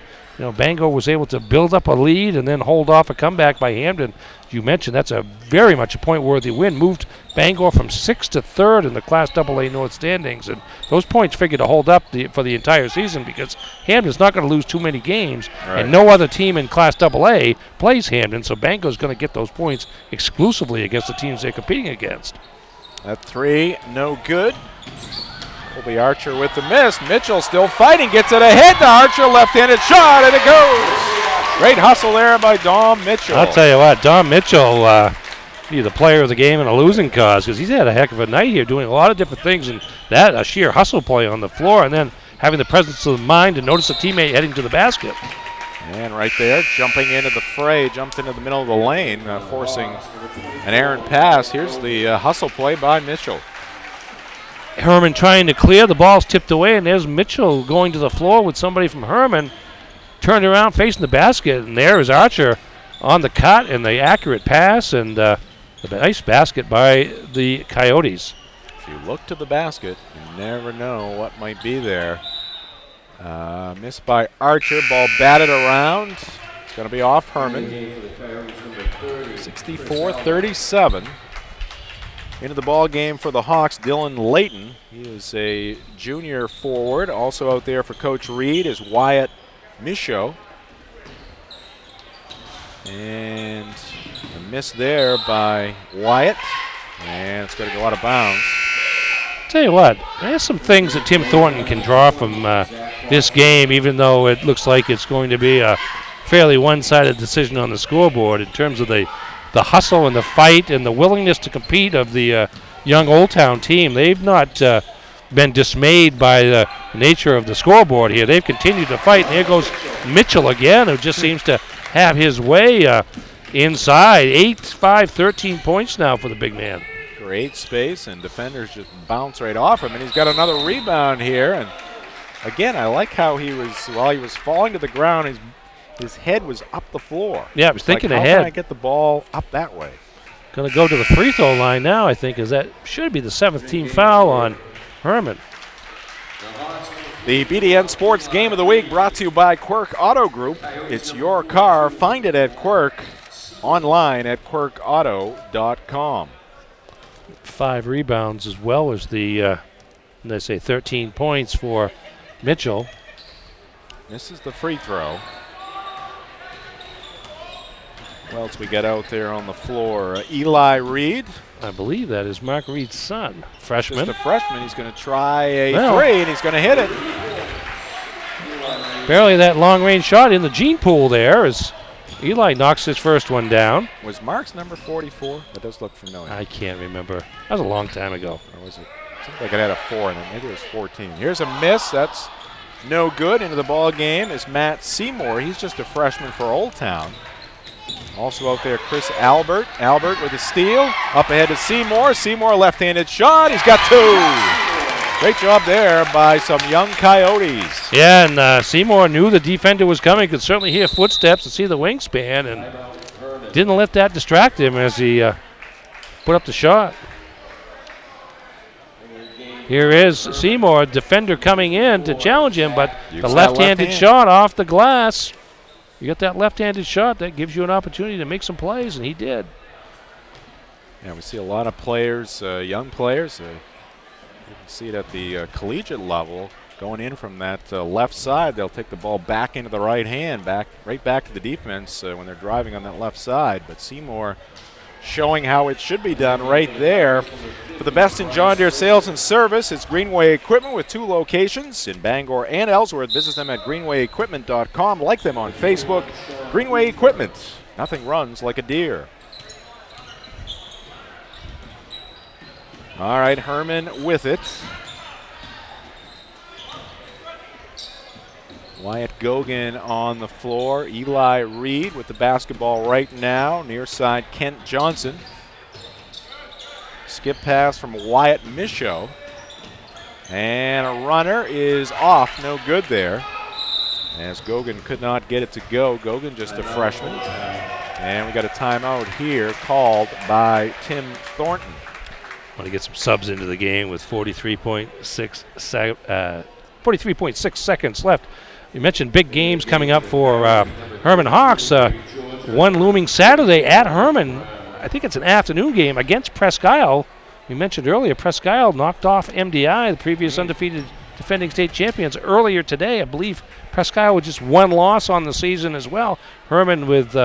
Bangor was able to build up a lead and then hold off a comeback by Hamden. You mentioned that's a very much a point-worthy win. Moved Bangor from 6th to 3rd in the Class AA North standings, and those points figured to hold up for the entire season because Hamden's not going to lose too many games, and no other team in Class AA plays Hamden, so Bangor's going to get those points exclusively against the teams they're competing against. That three, no good. Colby Archer with the miss. Mitchell still fighting, gets it ahead to Archer, left-handed shot, and it goes. Great hustle there by Dom Mitchell. I'll tell you what, Dom Mitchell, he's the player of the game in a losing cause because he's had a heck of a night here doing a lot of different things, and that a sheer hustle play on the floor, and then having the presence of mind to notice a teammate heading to the basket. And right there, jumping into the fray, jumped into the middle of the lane, forcing an errant pass. Here's the hustle play by Mitchell. Hermon trying to clear, the ball's tipped away, and there's Mitchell going to the floor with somebody from Hermon, turned around facing the basket, and there is Archer on the cut and the accurate pass, and a nice basket by the Coyotes. If you look to the basket, you never know what might be there. Missed by Archer, ball batted around. It's going to be off Hermon. 64-37. Into the ball game for the Hawks, Dylan Layton. He is a junior forward. Also out there for Coach Reed is Wyatt Michaud. And a miss there by Wyatt. And it's going to go out of bounds. Tell you what, there's some things that Tim Thornton can draw from this game, even though it looks like it's going to be a fairly one-sided decision on the scoreboard in terms of the hustle and the fight and the willingness to compete of the young Old Town team. They've not been dismayed by the nature of the scoreboard here. They've continued to fight. And here goes Mitchell again, who just seems to have his way inside. 8, 5, 13 points now for the big man. Great space, and defenders just bounce right off him. And he's got another rebound here. And again, I like how he was, while he was falling to the ground, his head was up the floor. Yeah, I was thinking like, ahead. How can I get the ball up that way? Going to go to the free throw line now, I think, as that should be the 7th team foul on Hermon. The BDN Sports Game of the Week brought to you by Quirk Auto Group. It's your car. Find it at Quirk, online at quirkauto.com. 5 rebounds as well as the, let's say, 13 points for Mitchell. Misses the free throw. Who else we got out there on the floor? Eli Reed. I believe that is Mark Reed's son, freshman. Just a freshman. He's going to try a three, and he's going to hit it. Barely that long-range shot in the gene pool there as Eli knocks his first one down. Was Mark's number 44? That does look familiar. I can't remember. That was a long time ago. Or was it? Seems like it had a 4 in it. Maybe it was 14. Here's a miss. That's no good. Into the ball game is Matt Seymour. He's just a freshman for Old Town. Also out there, Chris Albert. Albert with a steal. Up ahead to Seymour. Seymour left-handed shot. He's got 2. Great job there by some young Coyotes. Yeah, and Seymour knew the defender was coming. Could certainly hear footsteps and see the wingspan, and didn't let that distract him as he put up the shot. Here is Seymour, defender coming in to challenge him, but Use the that left-handed left hand. shot off the glass. You get that left-handed shot, that gives you an opportunity to make some plays, and he did. Yeah, we see a lot of players, young players. You can see it at the collegiate level. Going in from that left side, they'll take the ball back into the right hand, right back to the defense when they're driving on that left side. But Seymour showing how it should be done right there. For the best in John Deere sales and service, it's Greenway Equipment with 2 locations in Bangor and Ellsworth. Visit them at greenwayequipment.com. Like them on Facebook. Greenway Equipment. Nothing runs like a Deere. All right, Hermon with it. Wyatt Gogan on the floor. Eli Reed with the basketball right now. Near side, Kent Johnson. Skip pass from Wyatt Michaud. And a runner is off. No good there. As Gogan could not get it to go. Gogan just a freshman. And we got a timeout here called by Tim Thornton. Want to get some subs into the game with 43.6 seconds left. You mentioned big games coming up for Hermon Hawks. One looming Saturday at Hermon. I think it's an afternoon game against Presque Isle. We mentioned earlier Presque Isle knocked off MDI, the previous undefeated defending state champions, earlier today. I believe Presque Isle with just 1 loss on the season as well. Hermon with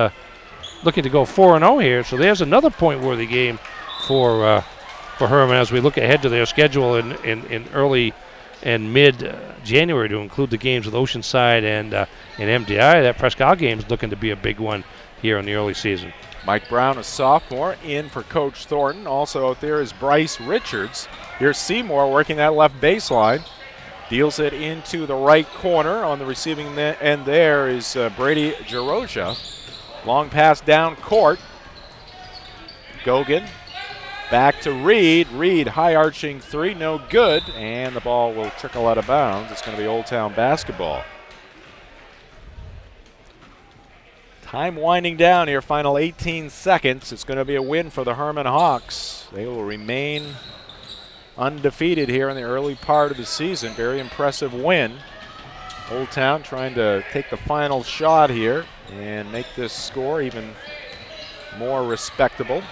looking to go 4-0 here. So there's another point-worthy game for Hermon as we look ahead to their schedule in early and mid-January to include the games with Oceanside and MDI. That Presque Isle game is looking to be a big one here in the early season. Mike Brown, a sophomore, in for Coach Thornton. Also out there is Bryce Richards. Here's Seymour working that left baseline. Deals it into the right corner. On the receiving end there is Brady Gerosia. Long pass down court. Gogan. Back to Reed. Reed, high arching 3, no good, and the ball will trickle out of bounds. It's going to be Old Town basketball. Time winding down here, final 18 seconds. It's going to be a win for the Hermon Hawks. They will remain undefeated here in the early part of the season. Very impressive win. Old Town trying to take the final shot here and make this score even more respectable.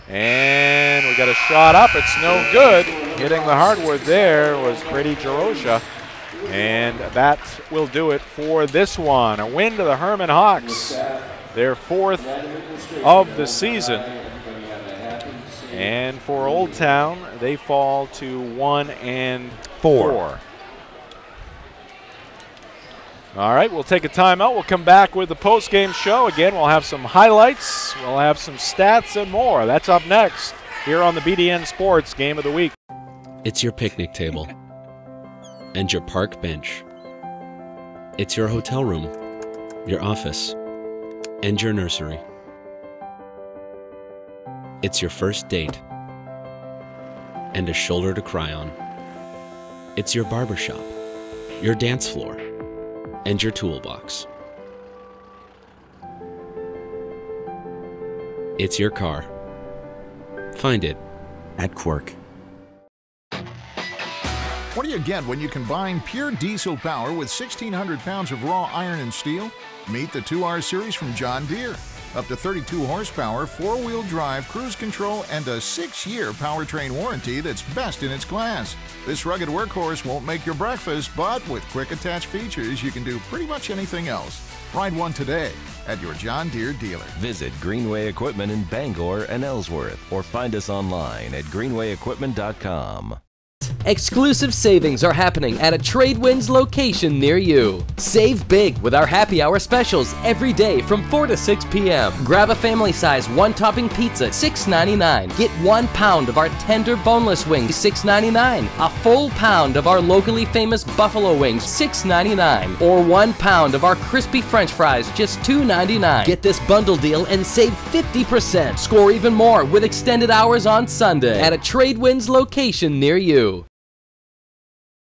And we got a shot up. It's no good. Hitting the hardwood there was Brady Gerosia. And that will do it for this one. A win to the Hermon Hawks. Their 4th of the season. And for Old Town, they fall to 1-4. All right, we'll take a timeout. We'll come back with the post-game show. Again, we'll have some highlights. We'll have some stats and more. That's up next here on the BDN Sports Game of the Week. It's your picnic table and your park bench. It's your hotel room, your office, and your nursery. It's your first date and a shoulder to cry on. It's your barbershop, your dance floor, and your toolbox. It's your car. Find it at Quirk. What do you get when you combine pure diesel power with 1,600 pounds of raw iron and steel? Meet the 2R series from John Deere. Up to 32 horsepower, 4-wheel drive, cruise control, and a 6-year powertrain warranty that's best in its class. This rugged workhorse won't make your breakfast, but with quick attach features, you can do pretty much anything else. Ride one today at your John Deere dealer. Visit Greenway Equipment in Bangor and Ellsworth, or find us online at greenwayequipment.com. Exclusive savings are happening at a Tradewinds location near you. Save big with our happy hour specials every day from 4 to 6 p.m. Grab a family size 1-topping pizza, $6.99. Get 1 pound of our tender boneless wings, $6.99. A full pound of our locally famous buffalo wings, $6.99. Or 1 pound of our crispy french fries, just $2.99. Get this bundle deal and save 50%. Score even more with extended hours on Sunday at a Tradewinds location near you.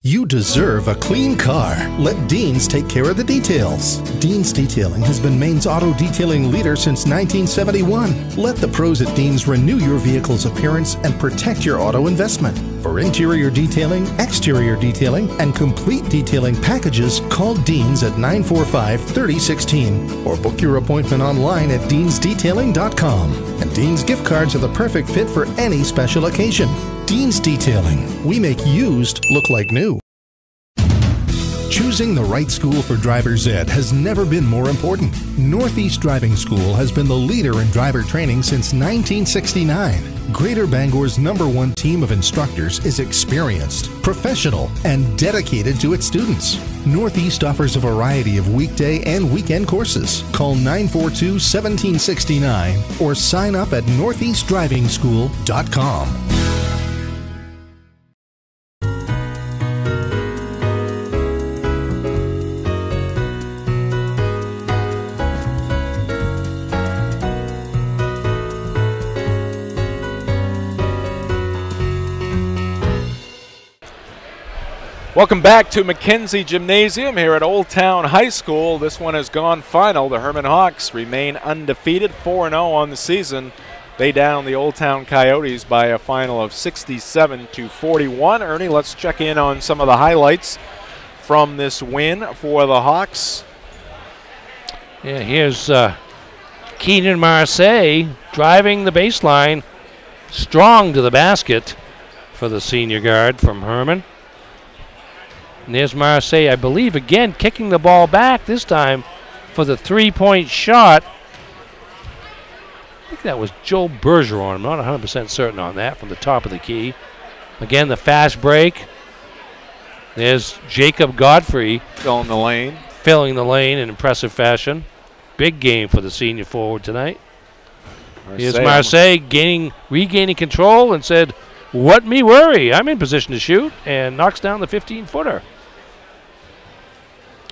You deserve a clean car. Let Dean's take care of the details. Dean's Detailing has been Maine's auto detailing leader since 1971. Let the pros at Dean's renew your vehicle's appearance and protect your auto investment. For interior detailing, exterior detailing, and complete detailing packages, call Deans at 945-3016 or book your appointment online at deansdetailing.com. And Deans gift cards are the perfect fit for any special occasion. Deans Detailing. We make used look like new. Choosing the right school for driver's ed has never been more important. Northeast Driving School has been the leader in driver training since 1969. Greater Bangor's #1 team of instructors is experienced, professional, and dedicated to its students. Northeast offers a variety of weekday and weekend courses. Call 942-1769 or sign up at northeastdrivingschool.com. Welcome back to Mackenzie Gymnasium here at Old Town High School. This one has gone final. The Hermon Hawks remain undefeated, 4-0 on the season. They down the Old Town Coyotes by a final of 67-41. Ernie, let's check in on some of the highlights from this win for the Hawks. Yeah, here's Keenan Marseille driving the baseline, strong to the basket for the senior guard from Hermon. And there's Marseille, I believe, again kicking the ball back, this time for the three-point shot. I think that was Joe Bergeron. I'm not 100% certain on that, from the top of the key. Again, the fast break. There's Jacob Godfrey. Filling the lane. Filling the lane in impressive fashion. Big game for the senior forward tonight. Here's Marseille regaining control and said, "What me worry? I'm in position to shoot," and knocks down the 15-footer.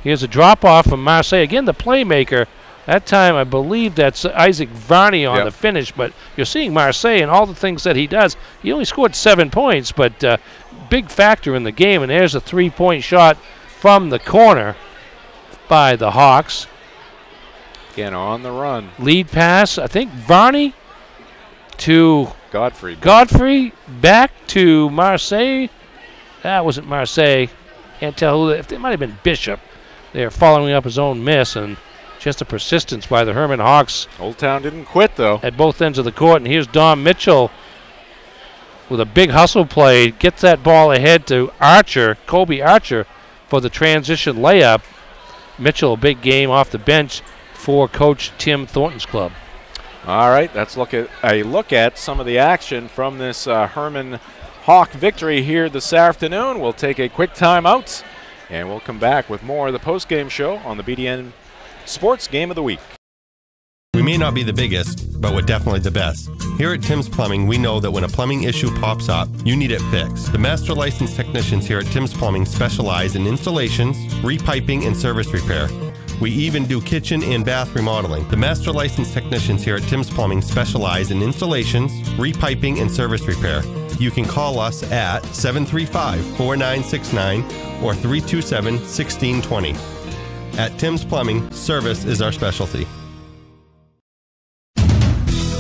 Here's a drop-off from Marseille. Again, the playmaker. That time, I believe that's Isaac Varney on the finish, but you're seeing Marseille and all the things that he does. He only scored 7 points, but big factor in the game, and there's a three-point shot from the corner by the Hawks. Again, on the run. Lead pass, I think Varney to Godfrey back to Marseille. That wasn't Marseille. Can't tell who. It might have been Bishop. They're following up his own miss, and just a persistence by the Hermon Hawks. Old Town didn't quit, though. At both ends of the court, and here's Dom Mitchell with a big hustle play. Gets that ball ahead to Kobe Archer, for the transition layup. Mitchell, a big game off the bench for Coach Tim Thornton's club. All right, let's look at some of the action from this Hermon Hawk victory here this afternoon. We'll take a quick timeout, and we'll come back with more of the post-game show on the BDN Sports Game of the Week. We may not be the biggest, but we're definitely the best. Here at Tim's Plumbing, we know that when a plumbing issue pops up, you need it fixed. The master licensed technicians here at Tim's Plumbing specialize in installations, repiping, and service repair. We even do kitchen and bath remodeling. The master licensed technicians here at Tim's Plumbing specialize in installations, repiping, and service repair. You can call us at 735-4969 or 327-1620. At Tim's Plumbing, service is our specialty.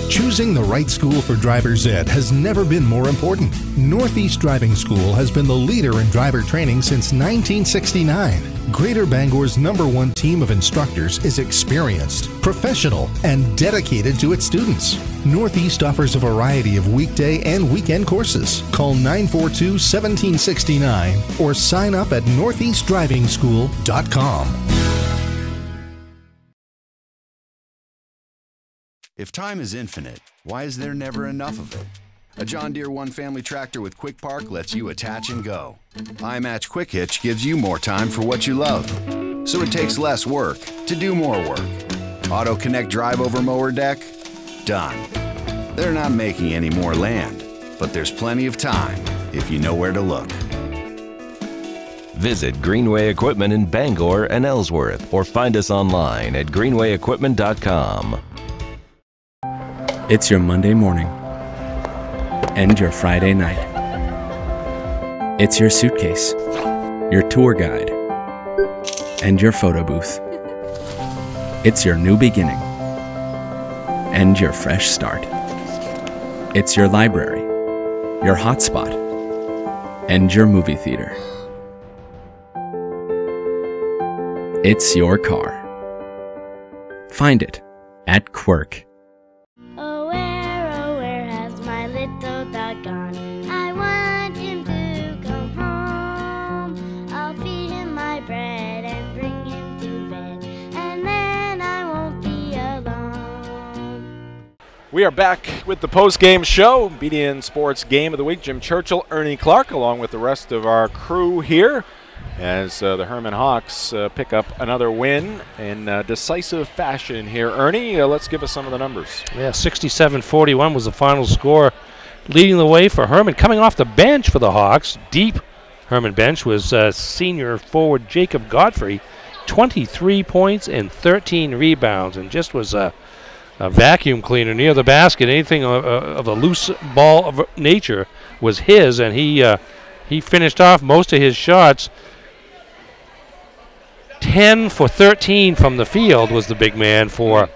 Choosing the right school for driver's ed has never been more important. Northeast Driving School has been the leader in driver training since 1969. Greater Bangor's #1 team of instructors is experienced, professional, and dedicated to its students. Northeast offers a variety of weekday and weekend courses. Call 942-1769 or sign up at northeastdrivingschool.com. If time is infinite, why is there never enough of it? A John Deere One Family tractor with Quick Park lets you attach and go. iMatch Quick Hitch gives you more time for what you love, so it takes less work to do more work. Auto Connect Drive Over Mower Deck? Done. They're not making any more land, but there's plenty of time if you know where to look. Visit Greenway Equipment in Bangor and Ellsworth, or find us online at greenwayequipment.com. It's your Monday morning and your Friday night. It's your suitcase, your tour guide, and your photo booth. It's your new beginning and your fresh start. It's your library, your hotspot, and your movie theater. It's your car. Find it at Quirk. Oh, where has my little dog gone? I want him to come home. I'll feed him my bread and bring him to bed, and then I won't be alone. We are back with the post-game show, BDN Sports Game of the Week. Jim Churchill, Ernie Clark, along with the rest of our crew here, as the Hermon Hawks pick up another win in decisive fashion here. Ernie, let's give us some of the numbers. Yeah, 67-41 was the final score. Leading the way for Hermon, coming off the bench for the Hawks, deep Hermon bench, was senior forward Jacob Godfrey, 23 points and 13 rebounds, and just was a vacuum cleaner near the basket. Anything of a loose ball of nature was his, and he finished off most of his shots. 10 for 13 from the field was the big man for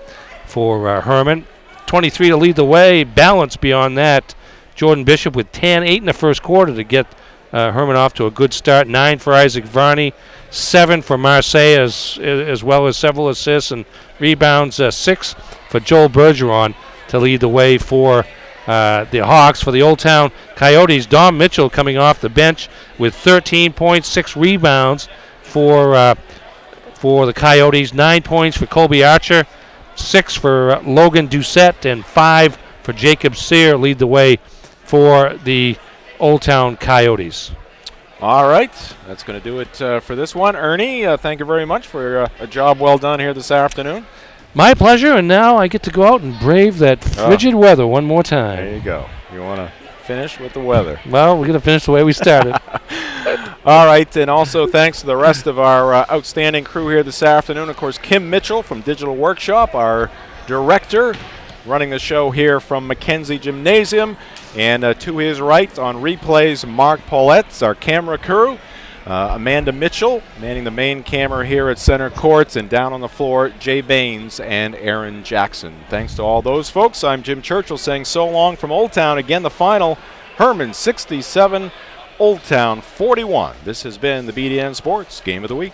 Hermon. 23 to lead the way. Balance beyond that. Jordan Bishop with 10, 8 in the first quarter to get Hermon off to a good start. 9 for Isaac Varney, 7 for Marseille, as well as several assists and rebounds. 6 for Joel Bergeron to lead the way for the Hawks. For the Old Town Coyotes, Dom Mitchell coming off the bench with 13 points, 6 rebounds for the Coyotes. 9 points for Colby Archer, 6 for Logan Doucette, and 5 for Jacob Sear lead the way for the Old Town Coyotes. All right, that's going to do it for this one. Ernie, thank you very much for a job well done here this afternoon. My pleasure, and now I get to go out and brave that frigid weather one more time. There you go. You want to finish with the weather. Well, we're going to finish the way we started. All right, and also thanks to the rest of our outstanding crew here this afternoon. Of course, Kim Mitchell from Digital Workshop, our director, running the show here from Mackenzie Gymnasium. And to his right on replays, Mark Paulette, our camera crew. Amanda Mitchell manning the main camera here at center courts, and down on the floor, Jay Baines and Aaron Jackson. Thanks to all those folks. I'm Jim Churchill saying so long from Old Town. Again, the final, Hermon 67, Old Town 41. This has been the BDN Sports Game of the Week.